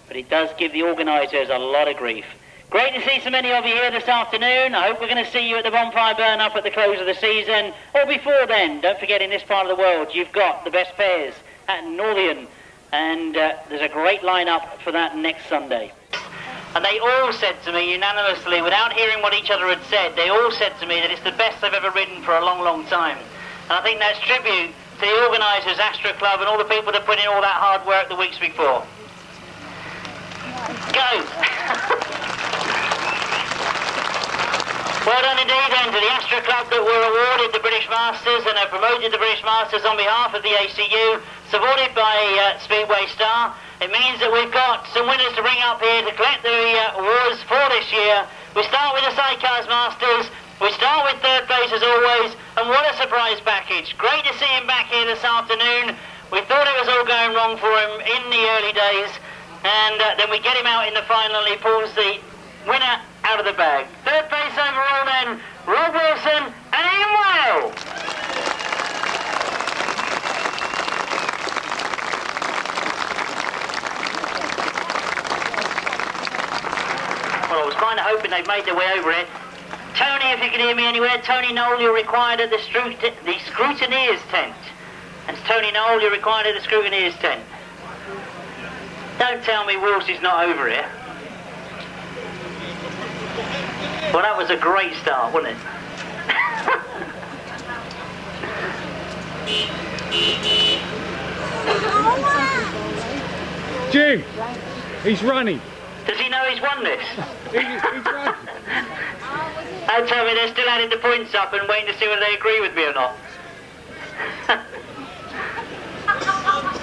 but it does give the organisers a lot of grief. Great to see so many of you here this afternoon. I hope we're going to see you at the bonfire burn-up at the close of the season. Or before then, don't forget, in this part of the world, you've got the best pairs at Northian. And there's a great lineup for that next Sunday. And they all said to me unanimously, without hearing what each other had said, they all said to me that it's the best they've ever ridden for a long, long time. And I think that's tribute to the organisers, ASTRA Club, and all the people that put in all that hard work the weeks before. Go! Well done indeed then to the ASTRA Club that were awarded the British Masters and have promoted the British Masters on behalf of the ACU, supported by Speedway Star. It means that we've got some winners to bring up here to collect the awards for this year. We start with the Sidecars Masters. We start with third place as always, and what a surprise package. Great to see him back here this afternoon. We thought it was all going wrong for him in the early days, and then we get him out in the final and he pulls the winner out of the bag. Third place overall then, Rob Wilson and Ian Whale. Well, I was kind of hoping they'd made their way over it. Tony, if you can hear me anywhere, Tony Knoll, you're required at the scrutineer's tent. And Tony Knoll, you're required at the scrutineer's tent. Don't tell me Wolves is not over here. Well, that was a great start, wasn't it? Jim, he's running. Does he know he's won this? He's running. Don't tell me they're still adding the points up and waiting to see whether they agree with me or not.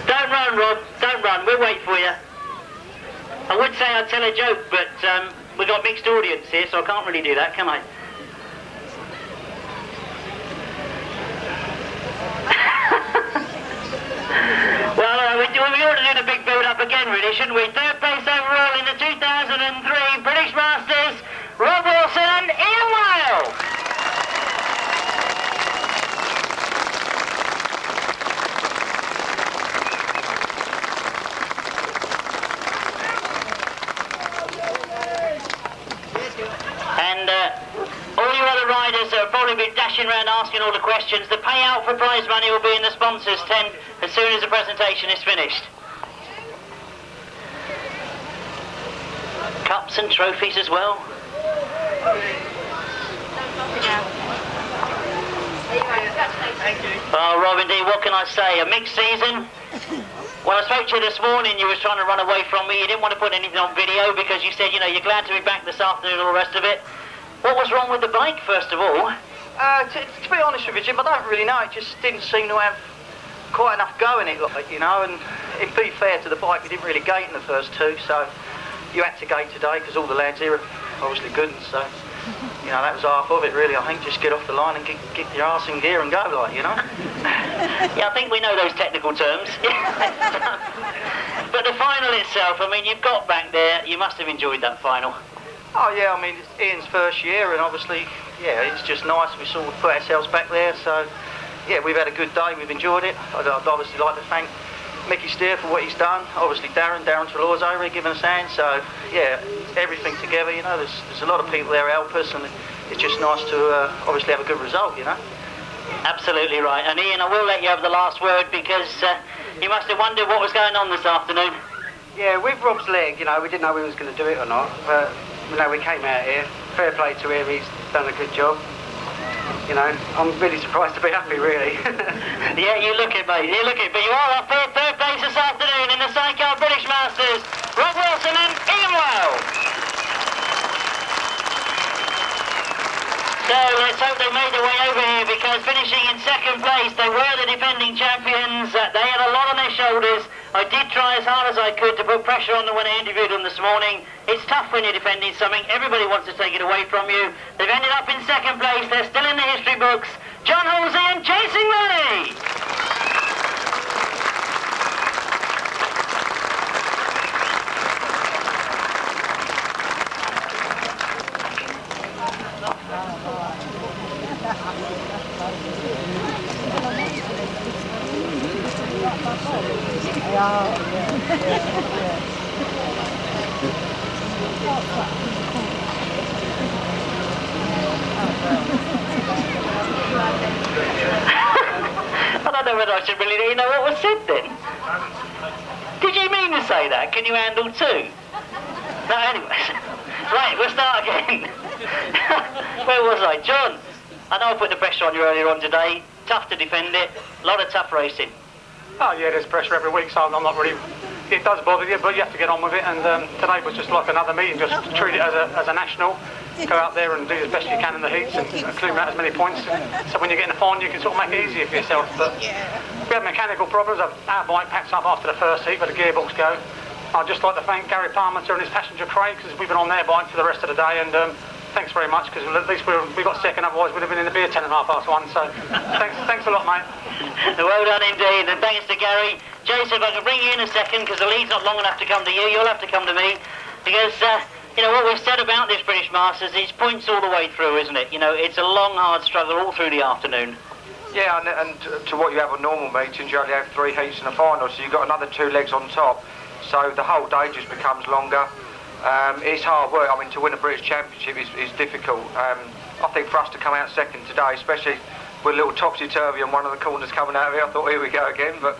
Don't run, Rob. Don't run. We'll wait for you. I would say I'd tell a joke, but we've got mixed audience here, so I can't really do that, can I? Well, we ought to do the big build-up again, really, shouldn't we? Third place overall in the 2003 British Masters, Rob Wilson and Ian Whale. And all you other riders that will probably be dashing around asking all the questions, the payout for prize money will be in the sponsors' tent as soon as the presentation is finished. Cups and trophies as well. Oh, Rob, indeed, what can I say? A mixed season. When I spoke to you this morning, you were trying to run away from me. You didn't want to put anything on video because you said, you know, you're glad to be back this afternoon and all the rest of it. What was wrong with the bike, first of all? To be honest with you, Jim, I don't really know. It just didn't seem to have quite enough go in it, like, you know, and to be fair to the bike, we didn't really gate in the first two, so you had to gate today because all the lads here obviously couldn't, so, you know, that was half of it, really. I think just get off the line and get your arse in gear and go, like, you know. Yeah, I think we know those technical terms. But the final itself, I mean, you've got back there, you must have enjoyed that final. Oh, yeah, I mean, it's Ian's first year, and obviously, yeah, it's just nice. We sort of put ourselves back there, so, yeah, we've had a good day, we've enjoyed it. I'd obviously like to thank Mickey Steer for what he's done. Obviously, Darren Trelaw's over here giving us a hand, so, yeah, everything together, you know, there's a lot of people there help us, and it's just nice to obviously have a good result, you know. Absolutely right. And Ian, I will let you have the last word because you must have wondered what was going on this afternoon. Yeah, with Rob's leg, you know, we didn't know he was going to do it or not, but, you know, we came out here. Fair play to him, he's done a good job. You know, I'm really surprised to be happy, really. Yeah, you look it, mate, you look it. But you are up for third place this afternoon in the Sidecar British Masters, Rob Wilson and Ian Whale. So let's hope they made their way over here because finishing in second place, they were the defending champions. They had a lot on their shoulders. I did try as hard as I could to put pressure on them when I interviewed them this morning. It's tough when you're defending something. Everybody wants to take it away from you. They've ended up in second place. They're still in the history books. John Halsey and Jason Glenie. I don't know whether I should really know what was said then. Did you mean to say that? Can you handle two? No, anyways. Right, we'll start again. Where was I? John, I know I put the pressure on you earlier on today. Tough to defend it. A lot of tough racing. Oh yeah, there's pressure every week, so I'm not really... It does bother you, but you have to get on with it, and today was just like another meeting, just treat it as a national, go out there and do as best you can in the heats and accumulate as many points, so when you get in the final you can sort of make it easier for yourself. But we had mechanical problems. Our bike packed up after the first heat, but the gearbox go. I'd just like to thank Gary Parmenter and his passenger Craig, because we've been on their bike for the rest of the day, and thanks very much, because at least we got second, otherwise we'd have been in the beer 10 and a half past one, so thanks a lot, mate. Well done indeed, and thanks to Gary. Jason, if I can bring you in a second, because the lead's not long enough to come to you, you'll have to come to me, because, you know, what we've said about this British Masters is points all the way through, isn't it? You know, it's a long, hard struggle all through the afternoon. Yeah, and to what you have on normal meetings, you only have 3 heats and a final, so you've got another 2 legs on top, so the whole day just becomes longer. It's hard work. I mean, to win a British Championship is difficult. I think for us to come out second today, especially with a little topsy-turvy on one of the corners coming out of here, I thought, here we go again. But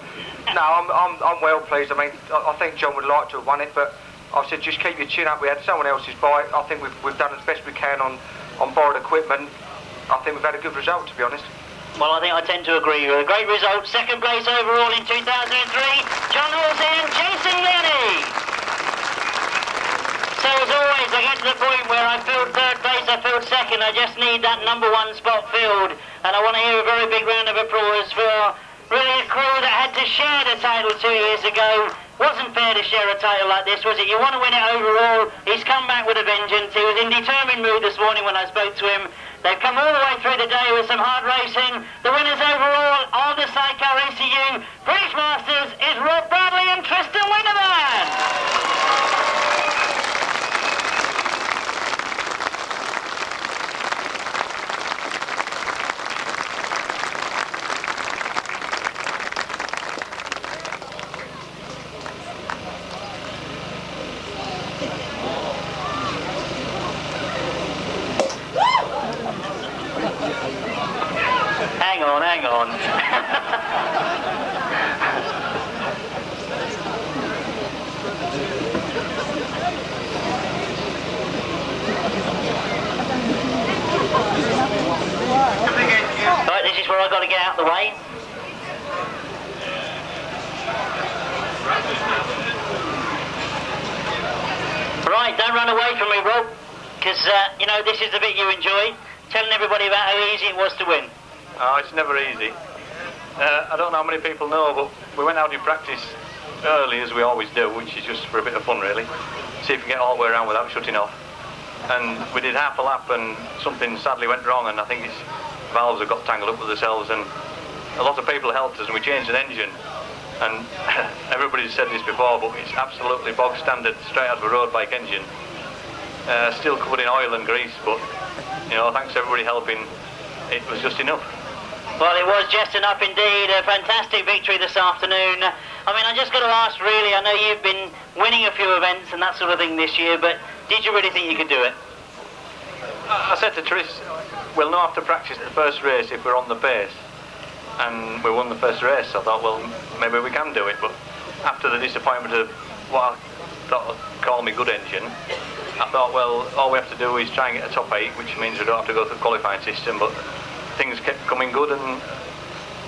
no, I'm well pleased. I mean, I think John would like to have won it, but I said just keep your chin up. We had someone else's bike. I think we've done as best we can on borrowed equipment. I think we've had a good result, to be honest. Well, I think I tend to agree with a great result. Second place overall in 2003, John Halsey and Jason Glenie. So as always, I get to the point where I filled third place, I filled second. I just need that number one spot filled. And I want to hear a very big round of applause for really a crew that had to share the title 2 years ago. Wasn't fair to share a title like this, was it? You want to win it overall. He's come back with a vengeance. He was in determined mood this morning when I spoke to him. They've come all the way through the day with some hard racing. The winners overall of the Sidecar ACU British Masters is Rob Bradley and Tristan Winterman. Hang on. Right, this is where I've got to get out of the way. Right, don't run away from me, Rob, because, you know, this is the bit you enjoy. Telling everybody about how easy it was to win. Oh, it's never easy. I don't know how many people know, but we went out in practice early, as we always do, which is just for a bit of fun, really. See if we can get all the way around without shutting off. And we did half a lap, and something sadly went wrong, and I think its valves have got tangled up with themselves, and a lot of people helped us, and we changed an engine. And everybody's said this before, but it's absolutely bog standard, straight out of a road bike engine. Still covered in oil and grease, but, you know, thanks to everybody helping, it was just enough. Well, it was just enough indeed. A fantastic victory this afternoon. I mean, I just got to ask, really, I know you've been winning a few events and that sort of thing this year, but did you really think you could do it? I said to Tris, we'll know after practice the first race if we're on the pace. And we won the first race. I thought, well, maybe we can do it. But after the disappointment of what I thought would call me good engine, I thought, well, all we have to do is try and get a top 8, which means we don't have to go through the qualifying system. But things kept coming good, and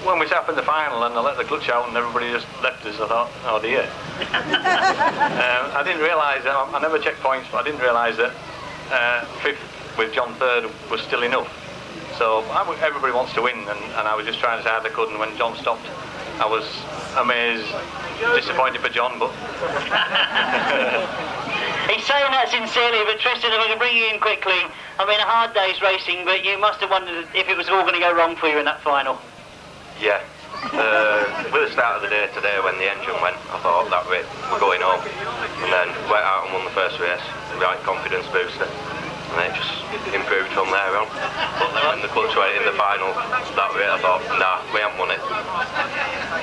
when we sat up in the final and I let the clutch out and everybody just left us, I thought, oh dear. I didn't realise that, I never checked points, but I didn't realise that 5th with John 3rd was still enough. So everybody wants to win, and I was just trying as hard as I could, and when John stopped, I was amazed, disappointed for John, but... He's saying that sincerely, but Tristan, if I can bring you in quickly, I mean, a hard day's racing, but you must have wondered if it was all going to go wrong for you in that final. Yeah. With the start of the day today, when the engine went, I thought that we're going home. And then went out and won the first race, right confidence booster. And it just improved from there on. But then when the clutch went in the final, that way I thought, nah, we haven't won it.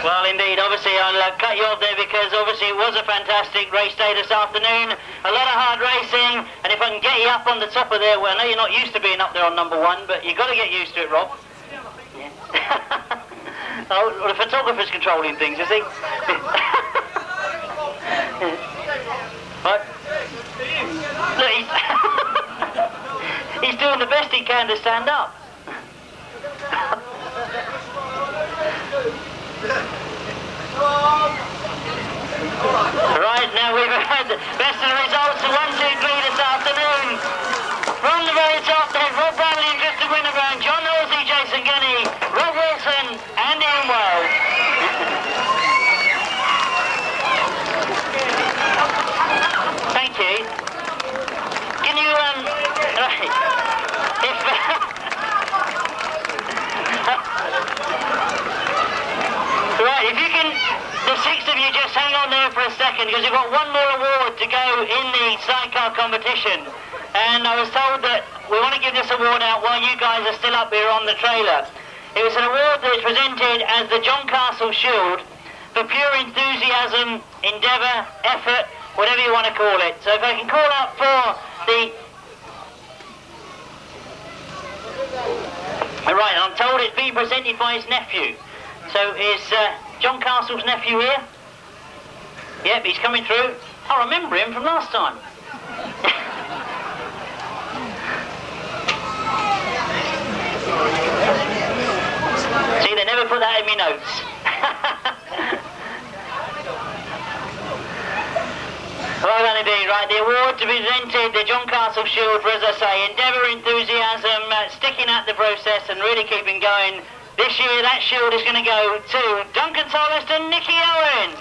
Well, indeed, obviously I'll cut you off there because obviously it was a fantastic race day this afternoon. A lot of hard racing, and if I can get you up on the top of there, well, I know you're not used to being up there on number 1, but you've got to get used to it, Rob. Yeah. Oh, well, the photographer's controlling things, is he? What? Look, he's doing the best he can to stand up. Right, now we've had the best of the results of 1, 2, 3 this afternoon. From the very top, there's Rob Bradley and Tristan Winterman, John Halsey, Jason Glenie, Rob Wilson, and Ian Wells. Thank you. Can you, right, if... Right, if you can, the 6 of you just hang on there for a second, because we've got one more award to go in the sidecar competition. And I was told that we want to give this award out while you guys are still up here on the trailer. It was an award that is presented as the John Castle Shield for pure enthusiasm, endeavour, effort, whatever you want to call it. So if I can call out for the... Right, I'm told it's being presented by his nephew. So is John Castle's nephew here? Yep, he's coming through. I remember him from last time. See, they never put that in my notes. Well done indeed, right, the award to be presented, the John Castle Shield for, as I say, endeavour, enthusiasm, sticking at the process and really keeping going. This year that shield is going to go to Duncan Tollis and Nicky Owen.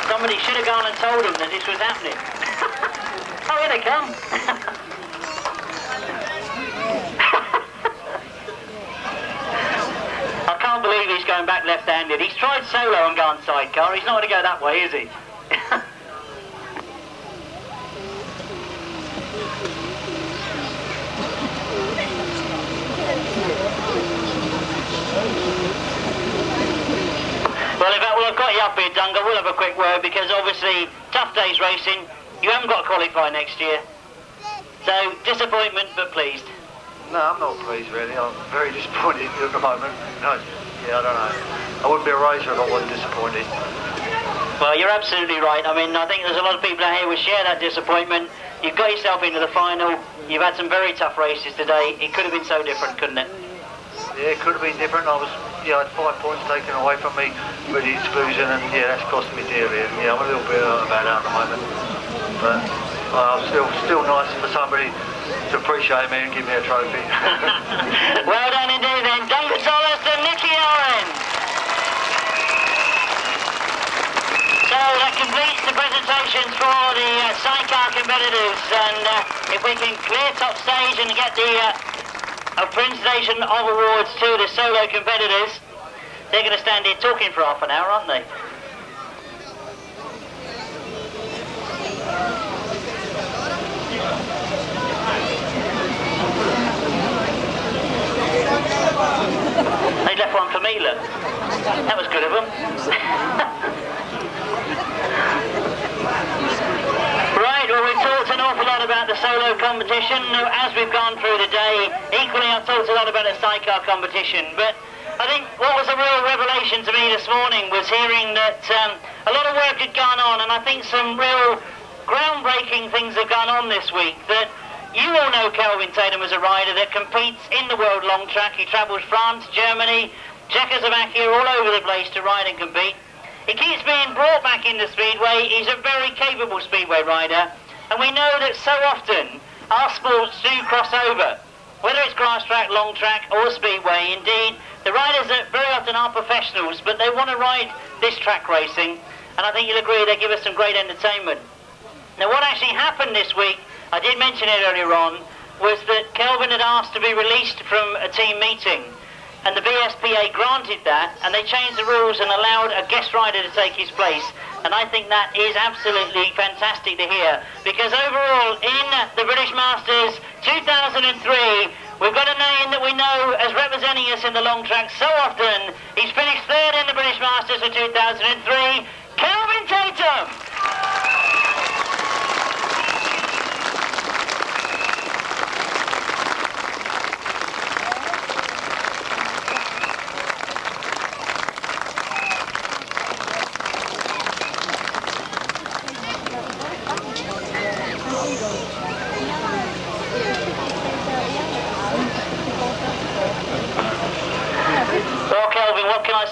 Somebody should have gone and told them that this was happening. Oh, here they come. I can't believe he's going back left-handed. He's tried solo and gone sidecar. He's not going to go that way, is he? Well, I've got you up here, Dunga. We'll have a quick word because obviously tough days racing. You haven't got to qualify next year. So, disappointment but pleased. No, I'm not pleased really. I'm very disappointed at the moment. No, yeah, I don't know. I wouldn't be a racer if I wasn't disappointed. Well, you're absolutely right. I mean, I think there's a lot of people out here who share that disappointment. You've got yourself into the final. You've had some very tough races today. It could have been so different, couldn't it? Yeah, it could have been different. I had 5 points taken away from me with the exclusion, and yeah, that's costing me dearly. And yeah, I'm a little bit about that at the moment. But still nice for somebody to appreciate me and give me a trophy. Well done indeed then, Duncan Tollis and Nicky Owen. So that completes the presentations for the sidecar competitors, and if we can clear top stage and get the presentation of awards to the solo competitors, they're going to stand here talking for half an hour, aren't they? They left one for me, look. That was good of them. Right, well, we've talked an awful lot about the solo competition as we've gone through the day. Equally, I've talked a lot about the sidecar competition, but I think what was a real revelation to me this morning was hearing that a lot of work had gone on, and I think some real groundbreaking things have gone on this week. That you all know Kelvin Tatum as a rider that competes in the World Long Track. He travels France, Germany, Czechoslovakia, all over the place to ride and compete. He keeps being brought back into Speedway. He's a very capable Speedway rider, and we know that so often our sports do cross over, whether it's Grasstrack, Long Track or Speedway. Indeed, the riders that very often are professionals, but they want to ride this track racing, and I think you'll agree they give us some great entertainment. Now, what actually happened this week, I did mention it earlier on, was that Kelvin had asked to be released from a team meeting, and the BSPA granted that, and they changed the rules and allowed a guest rider to take his place. And I think that is absolutely fantastic to hear, because overall in the British Masters 2003, we've got a name that we know as representing us in the long track so often. He's finished third in the British Masters for 2003, Kelvin Tatum.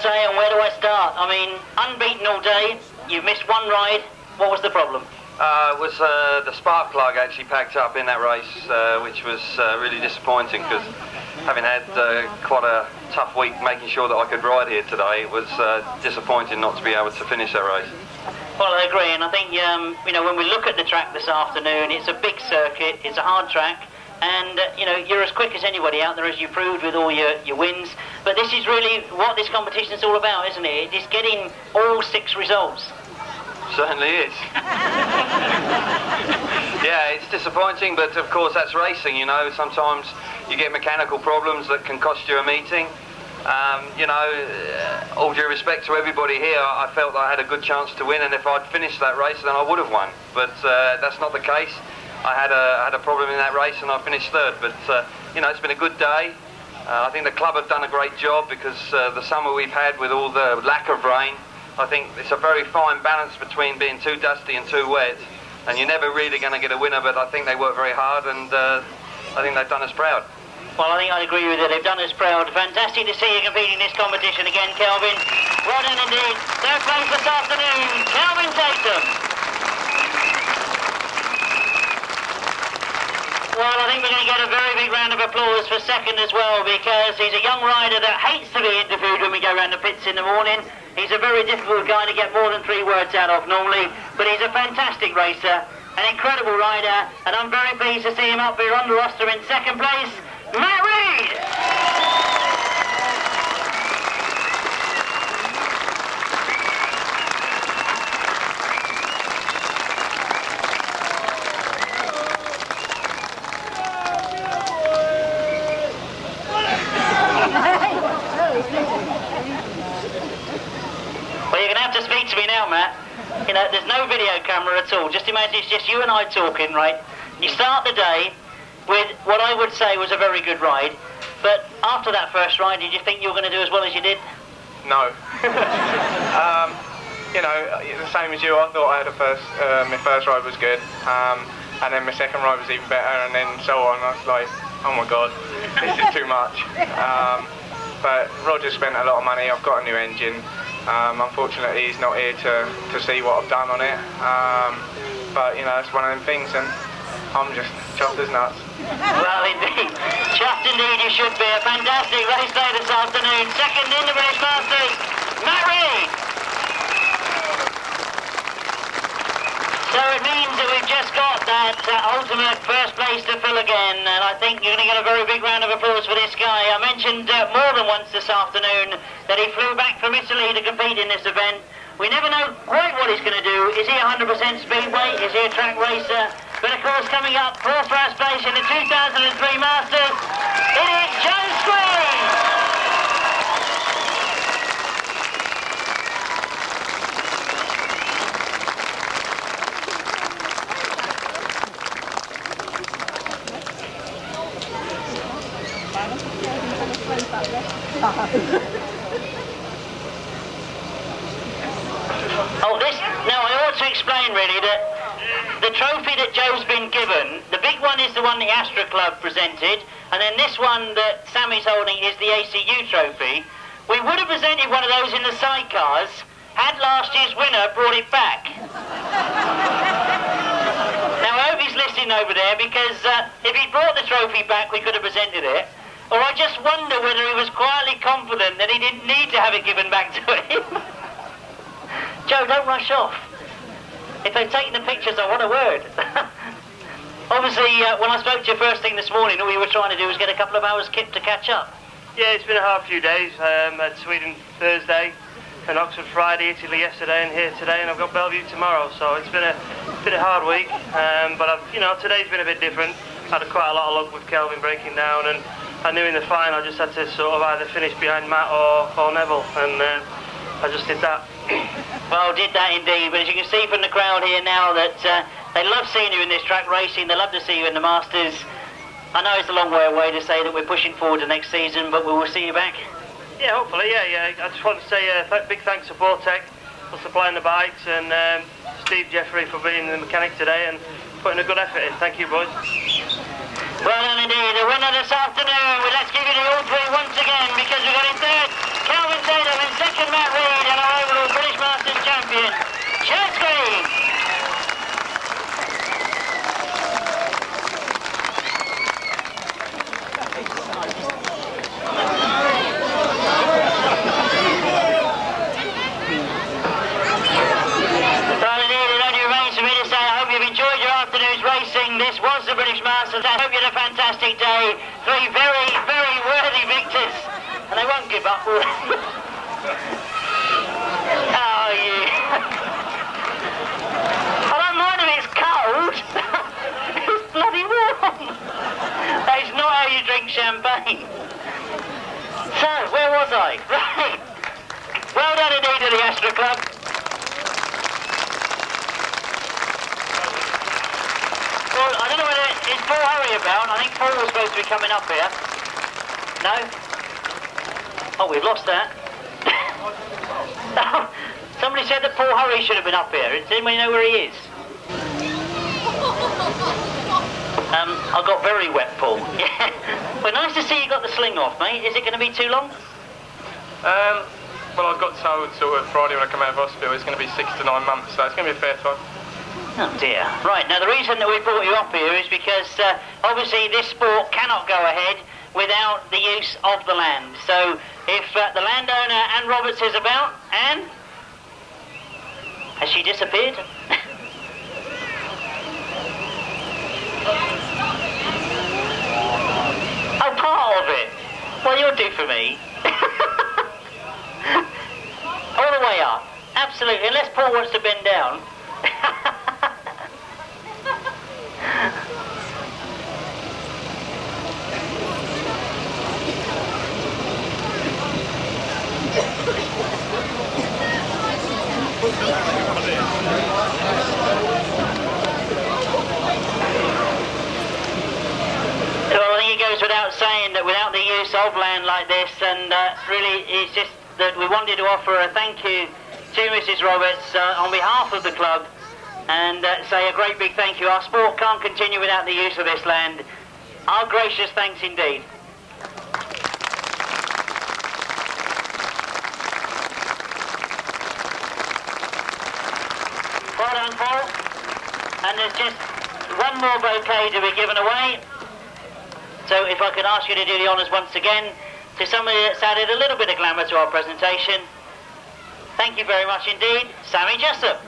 Say, and where do I start? I mean, unbeaten all day, you've missed one ride. What was the problem? It was the spark plug actually packed up in that race, which was really disappointing, because having had quite a tough week making sure that I could ride here today, it was disappointing not to be able to finish that race. Well, I agree, and I think you know, when we look at the track this afternoon, it's a big circuit, it's a hard track. And, you know, you're as quick as anybody out there, as you proved with all your wins. But this is really what this competition is all about, isn't it? It's getting all 6 results. Certainly is. Yeah, it's disappointing, but of course that's racing, you know. Sometimes you get mechanical problems that can cost you a meeting. You know, all due respect to everybody here, I felt that I had a good chance to win, and if I'd finished that race, then I would have won. But that's not the case. I had a problem in that race and I finished third. But you know, it's been a good day. I think the club have done a great job because the summer we've had with all the lack of rain, I think it's a very fine balance between being too dusty and too wet, and you're never really going to get a winner, but I think they work very hard, and I think they've done us proud. Well, I think I'd agree with you. They've done us proud. Fantastic to see you competing in this competition again, Kelvin. Well done indeed. Third place this afternoon, Kelvin Tatum. Well, I think we're going to get a very big round of applause for second as well, because he's a young rider that hates to be interviewed when we go round the pits in the morning. He's a very difficult guy to get more than 3 words out of normally, but he's a fantastic racer, an incredible rider, and I'm very pleased to see him up here on the roster in second place, Matt Reed! Well, you're going to have to speak to me now, Matt. You know, there's no video camera at all. Just imagine it's just you and I talking, right? You start the day with what I would say was a very good ride, but after that first ride, did you think you were going to do as well as you did? No. You know, the same as you, I thought I had my first ride was good, and then my second ride was even better, and then so on. I was like, oh my god, this is too much. But Roger spent a lot of money. I've got a new engine. Unfortunately, he's not here to see what I've done on it. But you know, it's one of them things, and I'm just chuffed as nuts. Well, indeed. Chuffed indeed you should be. A fantastic race day this afternoon. Second in the British Masters, Matt Reed. So it means that we've just got that ultimate first place to fill again, and I think you're going to get a very big round of applause for this guy. I mentioned more than once this afternoon that he flew back from Italy to compete in this event. We never know quite what he's going to do. Is he 100% speedway? Is he a track racer? But of course, coming up for first place in the 2003 Masters, it is Joe Squeeze! Now I ought to explain really that the trophy that Joe's been given, the big one is the one the ASTRA Club presented, and then this one that Sammy's holding is the ACU trophy. We would have presented one of those in the sidecars had last year's winner brought it back. Now I hope he's listening over there, because if he'd brought the trophy back we could have presented it. Or I just wonder whether he was quietly confident that he didn't need to have it given back to him. Joe, don't rush off. If they've taken the pictures, I want a word. Obviously, when I spoke to you first thing this morning, all you were trying to do was get a couple of hours kip to catch up. Yeah, it's been a hard few days. At Sweden Thursday, and Oxford Friday, Italy yesterday, and here today, and I've got Bellevue tomorrow. So it's been a hard week. But you know, today's been a bit different. Had quite a lot of luck with Kelvin breaking down, and I knew in the final I just had to sort of either finish behind Matt or Nevill, and I just did that. Well, did that indeed, but as you can see from the crowd here now that they love seeing you in this track racing, they love to see you in the Masters. I know it's a long way away to say that we're pushing forward to next season, but we will see you back. Yeah, hopefully, yeah. I just want to say big thanks to Vortec for supplying the bikes, and Steve Jeffrey for being the mechanic today and putting a good effort in. Thank you, boys. Well done indeed. The winner this afternoon, well, let's give you the all three once again, because we've got in third Kelvin Tatum, in second Matt Reed, and our overall British Masters champion, Joe Squeeze. This was the British Masters. I hope you had a fantastic day. 3 very, very worthy victors. And they won't give up. Oh, yeah. I don't mind if it's cold. It's bloody warm. That is not how you drink champagne. So, where was I? Right. Well done indeed to the ASTRA Club. Well, I don't Is Paul Hurry about? I think Paul was supposed to be coming up here. No? Oh, we've lost that. Somebody said that Paul Hurry should have been up here. Does anybody know where he is? I got very wet, Paul. Yeah. Well, nice to see you got the sling off, mate. Is it going to be too long? Well, I got told sort of Friday when I come out of hospital it's going to be 6 to 9 months, so it's going to be a fair time. Oh dear. Right, now the reason that we brought you up here is because obviously this sport cannot go ahead without the use of the land. So if the landowner Anne Roberts is about, Anne? Has she disappeared? Oh, part of it. Well, you'll do for me. All the way up. Absolutely. Unless Paul wants to bend down. Well, I think it goes without saying that without the use of land like this, and really it's just that we wanted to offer a thank you to Mrs. Roberts on behalf of the club, and say a great big thank you. Our sport can't continue without the use of this land. Our gracious thanks indeed. Well done, Paul. And there's just one more bouquet to be given away. So if I could ask you to do the honours once again to somebody that's added a little bit of glamour to our presentation. Thank you very much indeed, Sammy Jessup.